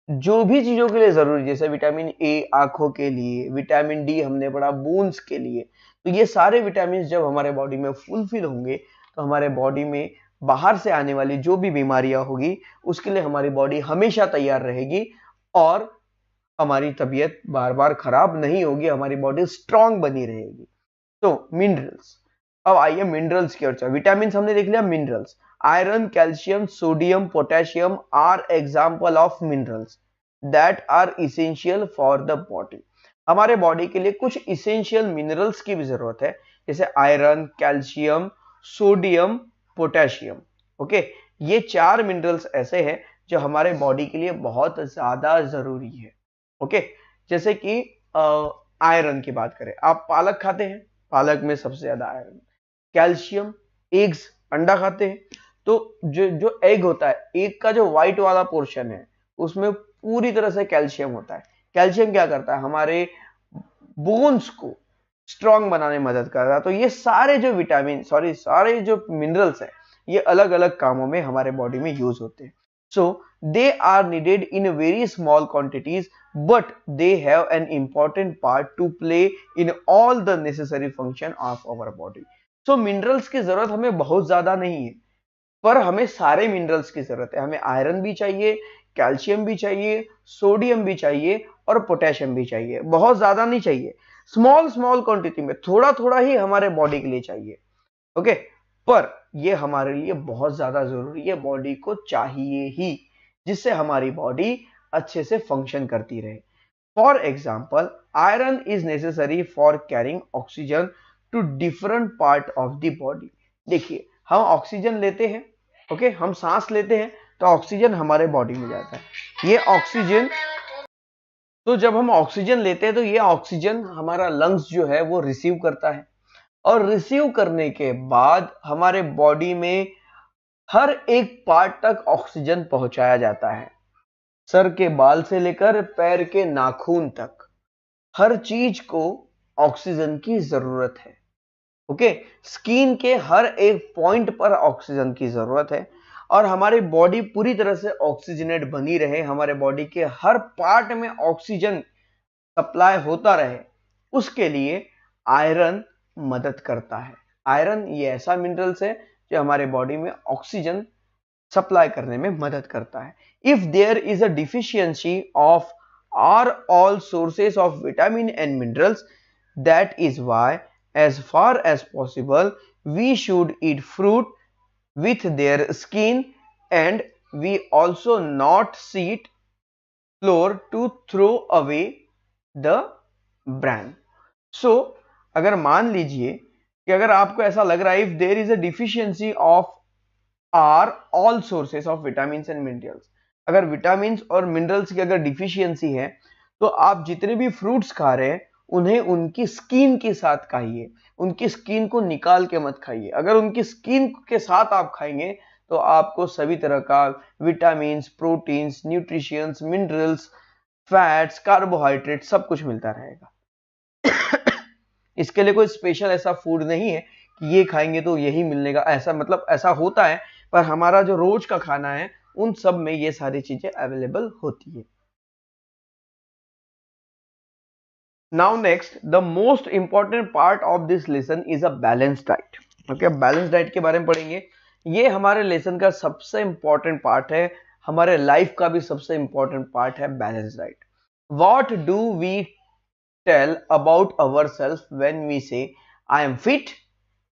जो भी चीजों के लिए जरूरी, जैसे विटामिन ए आंखों के लिए, विटामिन डी हमने पढ़ा बोन्स के लिए, तो ये सारे विटामिन जब हमारे बॉडी में फुलफिल होंगे तो हमारे बॉडी में बाहर से आने वाली जो भी बीमारियां होगी उसके लिए हमारी बॉडी हमेशा तैयार रहेगी और हमारी तबीयत बार बार खराब नहीं होगी, हमारी बॉडी स्ट्रांग बनी रहेगी। तो मिनरल्स, अब आइए मिनरल्स की चर्चा। विटामिन हमने देख लिया, minerals, iron, calcium, sodium, potassium are example of minerals that are essential for the body. हमारे बॉडी के लिए कुछ इसेंशियल मिनरल्स की भी जरूरत है, जैसे iron, calcium, sodium, potassium. Okay, ये 4 मिनरल्स ऐसे हैं जो हमारे बॉडी के लिए बहुत ज्यादा जरूरी है। ओके, जैसे कि आयरन की बात करें, आप पालक खाते हैं, पालक में सबसे ज्यादा आयरन। कैल्शियम, एग्स, अंडा खाते हैं, तो जो एग होता है, एग का जो व्हाइट वाला पोर्शन है उसमें पूरी तरह से कैल्शियम होता है। कैल्शियम क्या करता है, हमारे बोन्स को स्ट्रांग बनाने में मदद करता है। तो ये सारे जो विटामिन, सारे जो मिनरल्स हैं ये अलग अलग कामों में हमारे बॉडी में यूज होते हैं। So they are needed in very small quantities, but they have an important part to play in all the necessary function of our body. So minerals की जरूरत हमें बहुत ज्यादा नहीं है, पर हमें सारे मिनरल्स की जरूरत है। हमें आयरन भी चाहिए, कैल्शियम भी चाहिए, सोडियम भी चाहिए और पोटेशियम भी चाहिए। बहुत ज्यादा नहीं चाहिए, स्मॉल स्मॉल क्वांटिटी में, थोड़ा थोड़ा ही हमारे बॉडी के लिए चाहिए। ओके, पर ये हमारे लिए बहुत ज्यादा जरूरी है, बॉडी को चाहिए ही, जिससे हमारी बॉडी अच्छे से फंक्शन करती रहे। For example, iron is necessary for carrying oxygen to different part of the body. देखिए, हम ऑक्सीजन लेते हैं, ओके, हम सांस लेते हैं तो ऑक्सीजन हमारे बॉडी में जाता है। ये ऑक्सीजन, तो जब हम ऑक्सीजन लेते हैं तो ये ऑक्सीजन हमारा लंग्स जो है वो रिसीव करता है, और रिसीव करने के बाद हमारे बॉडी में हर एक पार्ट तक ऑक्सीजन पहुंचाया जाता है। सर के बाल से लेकर पैर के नाखून तक हर चीज को ऑक्सीजन की जरूरत है। ओके, स्किन के हर एक पॉइंट पर ऑक्सीजन की जरूरत है, और हमारी बॉडी पूरी तरह से ऑक्सीजनेट बनी रहे, हमारे बॉडी के हर पार्ट में ऑक्सीजन सप्लाई होता रहे, उसके लिए आयरन मदद करता है। आयरन ये ऐसा मिनरल्स है जो हमारे बॉडी में ऑक्सीजन सप्लाई करने में मदद करता है। If there is a deficiency of or all sources of vitamin and minerals, that is why as far as possible we should eat fruit with their skin, and we also not sit floor to throw away the bran. So अगर मान लीजिए कि अगर आपको ऐसा लग रहा है if there is a deficiency of or all sources of vitamin and minerals, अगर विटामिन और मिनरल्स की अगर डिफिशियंसी है तो आप जितने भी फ्रूट्स खा रहे हैं उन्हें उनकी स्किन के साथ खाइए, उनकी स्किन को निकाल के मत खाइए। अगर उनकी स्किन के साथ आप खाएंगे तो आपको सभी तरह का vitamin, proteins, nutritions, minerals, fats, carbohydrate सब कुछ मिलता रहेगा। इसके लिए कोई स्पेशल ऐसा फूड नहीं है कि ये खाएंगे तो यही मिलने का, ऐसा मतलब ऐसा होता है, पर हमारा जो रोज का खाना है उन सब में ये सारी चीजें अवेलेबल होती है। Now next, the most important part of this lesson is a balance diet. Okay, balance diet के बारे में पढ़ेंगे। ये हमारे लेसन का सबसे इंपॉर्टेंट पार्ट है, हमारे लाइफ का भी सबसे इंपॉर्टेंट पार्ट है balance diet. What do we tell about our self when we say I am fit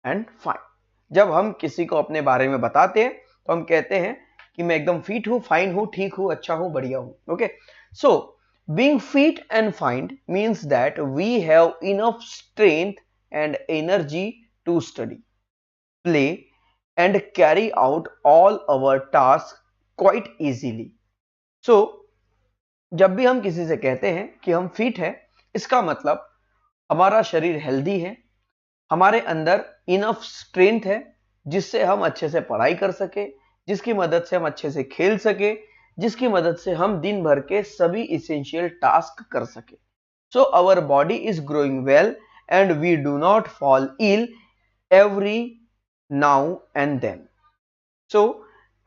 and fine? जब हम किसी को अपने बारे में बताते हैं तो हम कहते हैं कि मैं एकदम फिट हूं, फाइन हूं, ठीक हूं, अच्छा हूं, बढ़िया हूं। Okay, so being fit and fine means that we have enough strength and energy to study, play and carry out all our tasks quite easily. So जब भी हम किसी से कहते हैं कि हम फिट हैं, इसका मतलब हमारा शरीर हेल्दी है, हमारे अंदर इनफ स्ट्रेंथ है जिससे हम अच्छे से पढ़ाई कर सके, जिसकी मदद से हम अच्छे से खेल सके, जिसकी मदद से हम दिन भर के सभी इसेंशियल टास्क कर सके। So our body is growing well and we do not fall ill every now and then. सो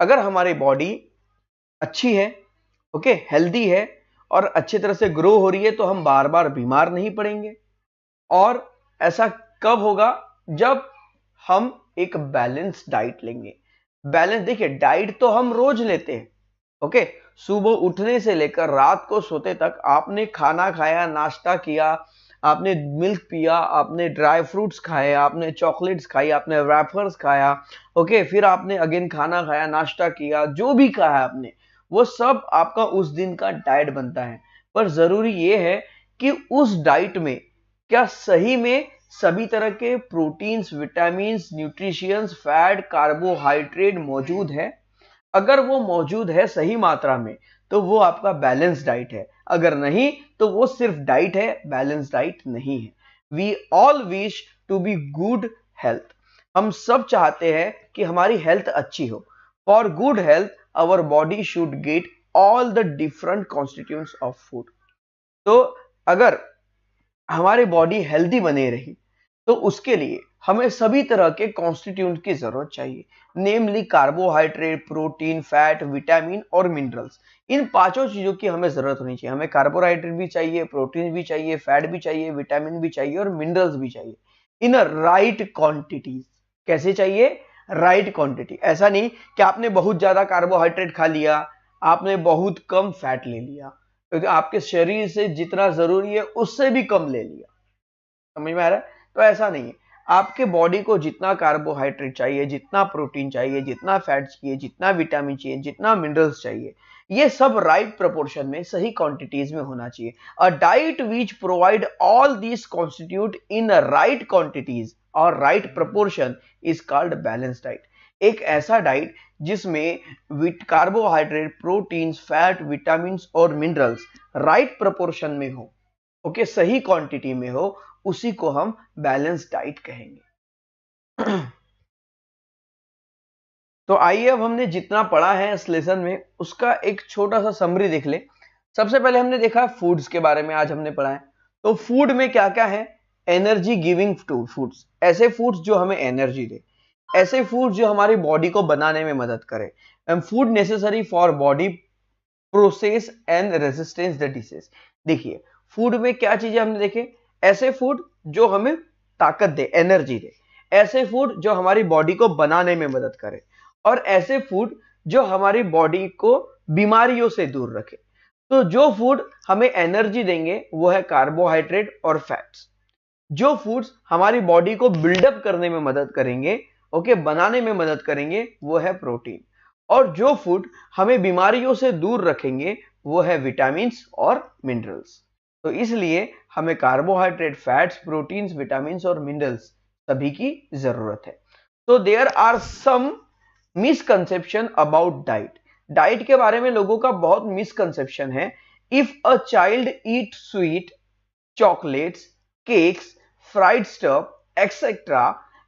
अगर हमारी बॉडी अच्छी है, ओके, हेल्दी है और अच्छी तरह से ग्रो हो रही है तो हम बार बार बीमार नहीं पड़ेंगे। और ऐसा कब होगा? जब हम एक बैलेंस डाइट लेंगे। बैलेंस, देखिए, डाइट तो हम रोज लेते हैं, ओके, सुबह उठने से लेकर रात को सोते तक आपने खाना खाया, नाश्ता किया, आपने मिल्क पिया, आपने ड्राई फ्रूट्स खाए, आपने चॉकलेट्स खाई, आपने वेफर्स खाया, ओके, फिर आपने अगेन खाना खाया, नाश्ता किया, जो भी खाया आपने, वो सब आपका उस दिन का डाइट बनता है। पर जरूरी ये है कि उस डाइट में क्या सही में सभी तरह के proteins, vitamins, nutritions, fat, carbohydrate मौजूद है। अगर वो मौजूद है सही मात्रा में तो वो आपका बैलेंस डाइट है, अगर नहीं तो वो सिर्फ डाइट है, बैलेंस डाइट नहीं है। We all wish to be good health. हम सब चाहते हैं कि हमारी हेल्थ अच्छी हो। For good health our body should get all the different constituents of food. तो अगर हमारी बॉडी हेल्दी बने रही तो उसके लिए हमें सभी तरह के कॉन्स्टिट्यूएंट की जरूरत चाहिए, नेमली कार्बोहाइड्रेट, प्रोटीन, फैट, विटामिन और मिनरल्स। इन पांचों चीजों की हमें जरूरत होनी चाहिए। हमें कार्बोहाइड्रेट भी चाहिए, प्रोटीन भी चाहिए, फैट भी चाहिए, विटामिन भी चाहिए और मिनरल्स भी चाहिए इन राइट क्वांटिटीज। कैसे चाहिए? Right quantity. ऐसा नहीं कि आपने बहुत ज्यादा कार्बोहाइड्रेट खा लिया, आपने बहुत कम फैट ले लिया, क्योंकि आपके शरीर से जितना जरूरी है उससे भी कम ले लिया। समझ में आ रहा है? तो ऐसा नहीं है, आपके बॉडी को जितना कार्बोहाइड्रेट चाहिए, जितना प्रोटीन चाहिए, जितना फैट चाहिए, जितना विटामिन चाहिए, जितना मिनरल्स चाहिए, ये सब राइट प्रोपोर्शन में, सही क्वांटिटीज में होना चाहिए। A diet which provide all these constitute in right quantities और right proportion is called balance diet. एक ऐसा डाइट जिसमें कार्बोहाइड्रेट, प्रोटीन्स, फैट, विटामिन और मिनरल्स राइट प्रोपोर्शन में हो, ओके, सही क्वांटिटी में हो, उसी को हम बैलेंस डाइट कहेंगे। तो आइए अब हमने जितना पढ़ा है इस लेसन में उसका एक छोटा सा समरी देख ले। सबसे पहले हमने देखा फूड्स के बारे में, आज हमने पढ़ा है। तो फूड में क्या क्या है? एनर्जी गिविंग फूड्स, ऐसे फूड्स जो हमें एनर्जी दे, ऐसे फूड्स जो हमारी बॉडी को बनाने में मदद करे, and food necessary for body process and resistance the disease. देखिए फूड में क्या चीजें हमने देखे, ऐसे फूड जो हमें ताकत दे, एनर्जी दे, ऐसे फूड जो हमारी बॉडी को बनाने में मदद करे, और ऐसे फूड जो हमारी बॉडी को बीमारियों से दूर रखे। तो जो फूड हमें एनर्जी देंगे वो है कार्बोहाइड्रेट और फैट्स। जो फूड्स हमारी बॉडी को बिल्डअप करने में मदद करेंगे, ओके, बनाने में मदद करेंगे, वो है प्रोटीन। और जो फूड हमें बीमारियों से दूर रखेंगे वो है विटामिन और मिनरल्स। तो इसलिए हमें कार्बोहाइड्रेट, फैट्स, प्रोटीन्स, विटामिन और मिनरल्स सभी की जरूरत है। तो there are some misconception about diet. Diet के बारे में लोगों का बहुत मिसकंसेप्शन है। If a child eat sweet, chocolates, cakes, fried stuff, etcetera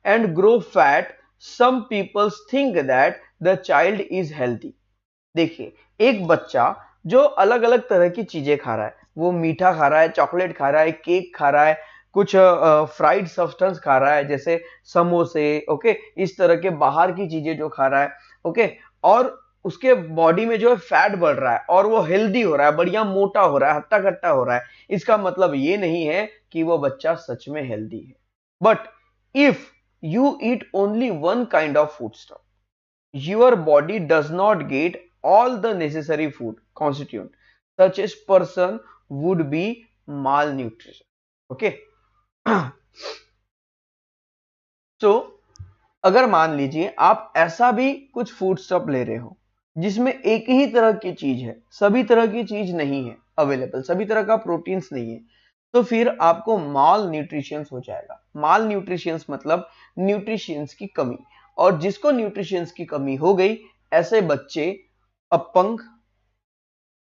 and grow fat, some peoples think that the child is healthy. देखिए एक बच्चा जो अलग अलग तरह की चीजें खा रहा है, वो मीठा खा रहा है, चॉकलेट खा रहा है, केक खा रहा है, कुछ फ्राइड सब्सटेंस खा रहा है जैसे समोसे, ओके, इस तरह के बाहर की चीजें जो खा रहा है, ओके, और उसके बॉडी में जो है फैट बढ़ रहा है और वो हेल्दी हो रहा है, बढ़िया मोटा हो रहा है, हट्टा कट्टा हो रहा है, इसका मतलब ये नहीं है कि वो बच्चा सच में हेल्दी है। But if you eat only one kind of food stuff, your body does not get all the necessary food constituent, such as person would be malnutrition. Okay. So अगर मान लीजिए आप ऐसा भी कुछ फूड स्टफ ले रहे हो जिसमें एक ही तरह की चीज है, सभी तरह की चीज नहीं है अवेलेबल, सभी तरह का प्रोटीन्स नहीं है, तो फिर आपको माल न्यूट्रिशंस हो जाएगा। माल न्यूट्रिशंस मतलब न्यूट्रिशंस की कमी, और जिसको न्यूट्रिशंस की कमी हो गई, ऐसे बच्चे अपंग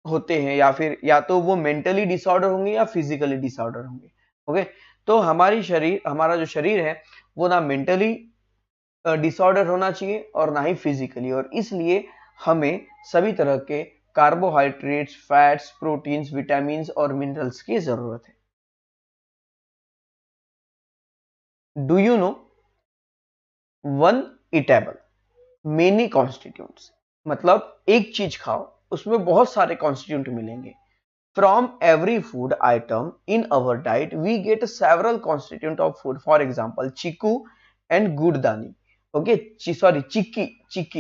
होते हैं, या फिर या तो वो मेंटली डिसऑर्डर होंगे या फिजिकली डिसऑर्डर होंगे। ओके, तो हमारा जो शरीर है वो ना मेंटली डिसऑर्डर होना चाहिए और ना ही फिजिकली, और इसलिए हमें सभी तरह के कार्बोहाइड्रेट्स, फैट्स, प्रोटीन्स, विटामिन और मिनरल्स की जरूरत है। Do you know one eatable many constituents, मतलब एक चीज खाओ उसमें बहुत सारे कॉन्स्टिट्यूंट मिलेंगे। From every food item in our diet we get several constituent of food, for example chikoo and gurdani. Okay, sorry chikki,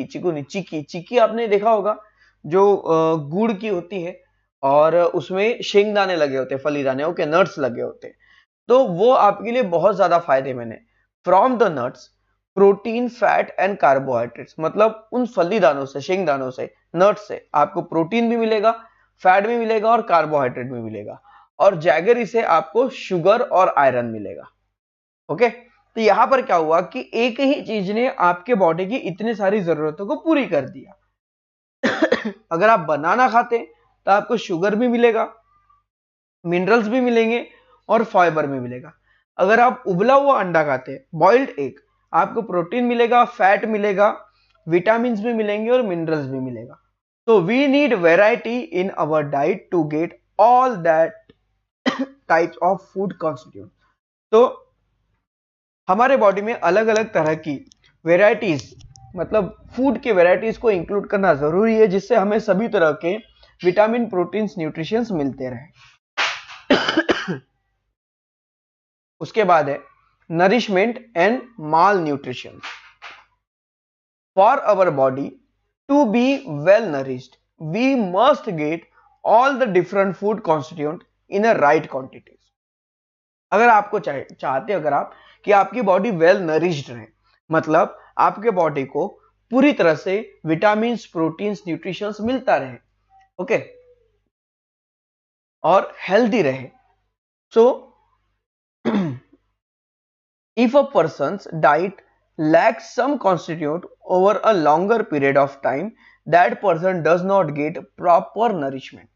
chikoo नहीं, चिक्की आपने देखा होगा जो गुड़ की होती है और उसमें शेंगदाने लगे होते हैं, फलीदाने, ओके, नट्स लगे होते हैं, तो वो आपके लिए बहुत ज्यादा फायदेमंद है। From the nuts protein, fat and carbohydrates, मतलब उन फलीदानों से, शेंगदानों से, नट्स से आपको प्रोटीन भी मिलेगा, फैट भी मिलेगा और कार्बोहाइड्रेट भी मिलेगा, और जैगरी से आपको शुगर और आयरन मिलेगा। ओके, तो यहां पर क्या हुआ कि एक ही चीज ने आपके बॉडी की इतनी सारी जरूरतों को पूरी कर दिया। अगर आप बनाना खाते तो आपको शुगर भी मिलेगा, मिनरल्स भी मिलेंगे और फाइबर भी मिलेगा। अगर आप उबला हुआ अंडा खाते हैं, बॉइल्ड एग, आपको प्रोटीन मिलेगा, फैट मिलेगा, विटामिन भी मिलेंगे और मिनरल्स भी मिलेगा। तो we need variety in our diet to get all that types of food constitute. तो हमारे बॉडी में अलग अलग तरह की वेराइटीज, मतलब फूड के वेराइटीज को इंक्लूड करना जरूरी है, जिससे हमें सभी तरह के विटामिन, प्रोटीन्स, न्यूट्रिशंस मिलते रहे। उसके बाद है nourishment and mall nutrition. For our body to be well nourished, we must get all the different food constituent in a right quantities. अगर आपको चाहते अगर आप कि आपकी बॉडी वेल नरिश्ड रहे, मतलब आपके बॉडी को पूरी तरह से विटामिन, प्रोटीन्स, न्यूट्रिशंस मिलता रहे, ओके, और हेल्दी रहे. सो if a person's diet lacks some constituent over a longer period of time, that person does not get proper nourishment.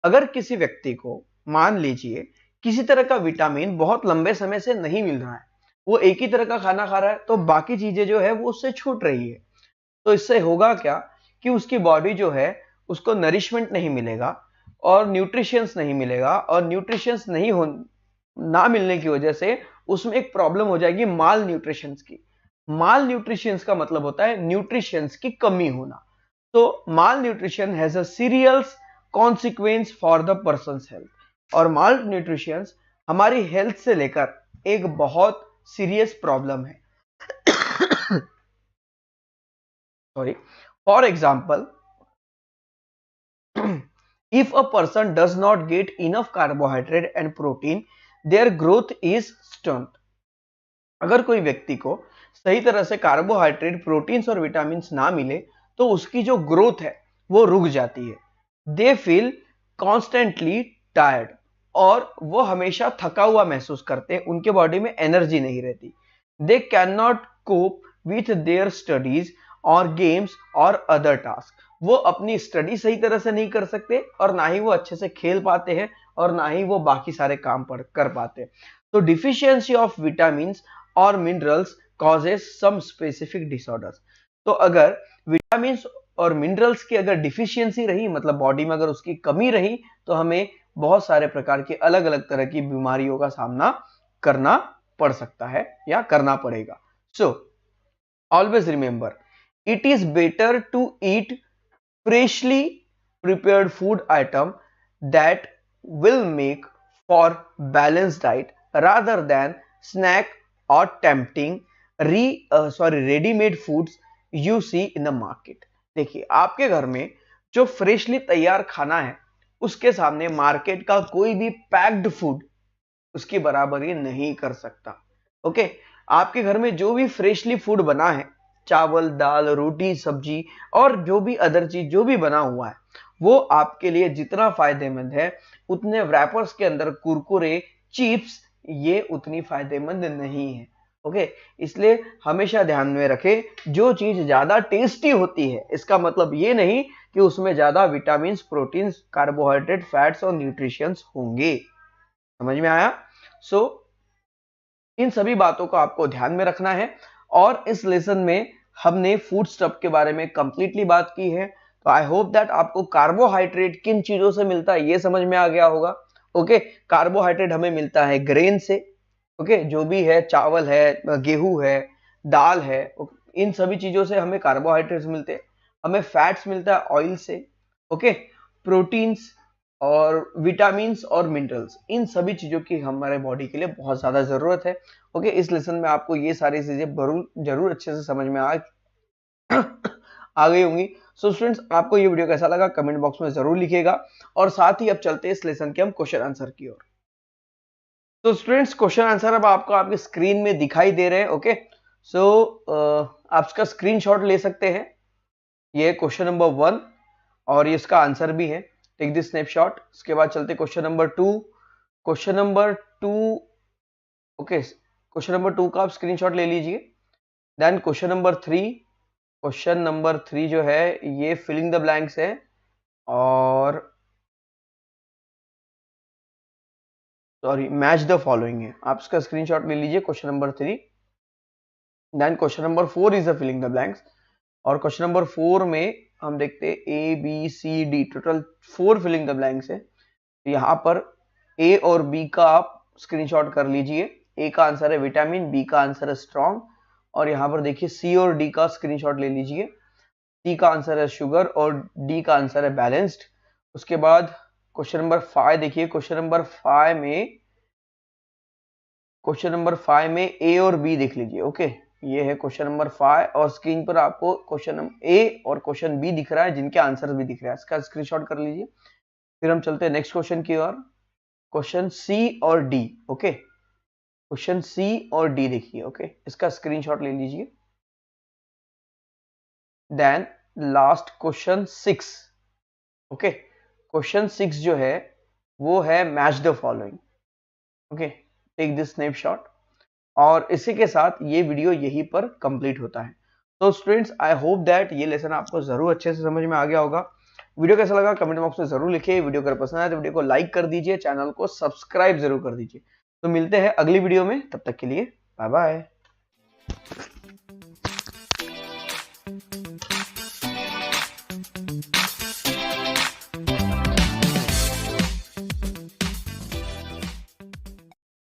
अगर किसी व्यक्ति को मान लीजिए किसी तरह का विटामिन बहुत लंबे समय से नहीं मिल रहा है, वो एक ही तरह का खाना खा रहा है, तो बाकी चीजें जो है वो उससे छूट रही है, तो इससे होगा क्या कि उसकी बॉडी जो है उसको नरिशमेंट नहीं मिलेगा और न्यूट्रिशंस नहीं मिलेगा, और न्यूट्रिशंस नहीं हो ना मिलने की वजह से उसमें एक प्रॉब्लम हो जाएगी माल न्यूट्रिशंस की. माल न्यूट्रिशंस का मतलब होता है न्यूट्रिशंस की कमी होना. तो malnutrition has a serious consequence for the person's health, और माल न्यूट्रिशंस हमारी हेल्थ से लेकर एक बहुत सीरियस प्रॉब्लम है. Sorry. For example, if a person does not get enough carbohydrate and protein, their growth is stunted. अगर कोई व्यक्ति को सही तरह से कार्बोहाइड्रेट, प्रोटीन्स और विटामिन ना मिले तो उसकी जो ग्रोथ है वो रुक जाती है. दे फील कॉन्स्टेंटली टायर्ड, और वो हमेशा थका हुआ महसूस करते हैं, उनके बॉडी में एनर्जी नहीं रहती. They can not cope with their studies और गेम्स और अदर टास्क. वो अपनी स्टडी सही तरह से नहीं कर सकते, और ना ही वो अच्छे से खेल पाते हैं, और ना ही वो बाकी सारे काम कर पाते हैं. तो डिफिशियंसी ऑफ विटामिन और minerals causes some specific disorders. तो अगर विटामिन और मिनरल्स की अगर डिफिशियंसी रही, मतलब बॉडी में अगर उसकी कमी रही, तो हमें बहुत सारे प्रकार की अलग अलग तरह की बीमारियों का सामना करना पड़ सकता है या करना पड़ेगा. So always remember, it is better to eat freshly prepared food item that will make for balanced diet rather than snack or tempting ready-made foods you see in the market. देखिए, आपके घर में जो फ्रेशली तैयार खाना है उसके सामने मार्केट का कोई भी पैक्ड फूड उसकी बराबरी नहीं कर सकता. ओके, आपके घर में जो भी फ्रेशली फूड बना है, चावल, दाल, रोटी, सब्जी और जो भी अदर चीज जो भी बना हुआ है, वो आपके लिए जितना फायदेमंद है उतने रैपर्स के अंदर कुरकुरे, चिप्स, ये उतनी फायदेमंद नहीं है. ओके, इसलिए हमेशा ध्यान में रखें, जो चीज ज्यादा टेस्टी होती है इसका मतलब ये नहीं कि उसमें ज्यादा विटामिन, प्रोटीन्स, कार्बोहाइड्रेट, फैट्स और न्यूट्रिशंस होंगे. समझ में आया? इन सभी बातों को आपको ध्यान में रखना है. और इस लेसन में हमने फूड स्टफ के बारे में कंप्लीटली बात की है. तो आई होप दैट आपको कार्बोहाइड्रेट किन चीजों से मिलता है ये समझ में आ गया होगा. ओके, कार्बोहाइड्रेट हमें मिलता है ग्रेन से. ओके, जो भी है, चावल है, गेहूं है, दाल है, इन सभी चीजों से हमें कार्बोहाइड्रेट्स मिलते हैं. हमें फैट्स मिलता है ऑयल से. ओके, प्रोटीन्स और विटामिन्स और मिनरल्स, इन सभी चीजों की हमारे बॉडी के लिए बहुत ज्यादा जरूरत है. ओके, इस लेसन में आपको ये सारी चीजें जरूर अच्छे से समझ में आ गई होंगी. सो स्टूडेंट्स, आपको ये वीडियो कैसा लगा कमेंट बॉक्स में जरूर लिखिएगा. और साथ ही अब चलते हैं इस लेसन के हम क्वेश्चन आंसर की ओर. तो स्टूडेंट्स, क्वेश्चन आंसर अब आपको आपकी स्क्रीन में दिखाई दे रहे हैं. ओके, सो आप इसका स्क्रीनशॉट ले सकते हैं. ये क्वेश्चन नंबर 1 और ये इसका आंसर भी है. Take this snapshot. उसके बाद चलते question number 2. Question number 2, okay, question number 2 का आप स्क्रीनशॉट ले लीजिए. Then question number 3. Question number 3 जो है ये फिलिंग द ब्लैंक्स है, और सॉरी, मैच द फॉलोइंग है. आप इसका स्क्रीनशॉट ले लीजिए question number 3. Then question number 4 is the filling the blanks, और क्वेश्चन नंबर 4 में हम देखते हैं A B C D, total 4 filling the blanks है. यहाँ पर ए और बी का आप स्क्रीनशॉट कर लीजिए. ए का आंसर है विटामिन, बी का आंसर है स्ट्रॉन्ग, और यहाँ पर देखिए सी और डी का स्क्रीनशॉट ले लीजिए. सी का आंसर है शुगर और डी का आंसर है बैलेंस्ड. उसके बाद क्वेश्चन नंबर 5 देखिए. क्वेश्चन नंबर 5 में ए और बी देख लीजिए. ओके, ये है क्वेश्चन नंबर 5 और स्क्रीन पर आपको क्वेश्चन नंबर ए और क्वेश्चन बी दिख रहा है, जिनके आंसर भी दिख रहा है। इसका स्क्रीनशॉट कर लीजिए। फिर हम चलते हैं नेक्स्ट क्वेश्चन की ओर। क्वेश्चन सी और डी। ओके, क्वेश्चन सी और डी देखिए। ओके, इसका स्क्रीनशॉट ले लीजिए। Then last question 6। Okay, question 6 जो है वो है match the following. Okay, take this snapshot. और इसी के साथ ये वीडियो यहीं पर कंप्लीट होता है। तो स्टूडेंट्स, आई होप दैट ये लेसन आपको जरूर अच्छे से समझ में आ गया होगा। वीडियो कैसा लगा कमेंट बॉक्स में जरूर लिखिए। वीडियो अगर पसंद आए तो वीडियो को लाइक कर दीजिए, चैनल को सब्सक्राइब जरूर कर दीजिए। तो मिलते हैं अगली वीडियो में, तब तक के लिए बाय बाय।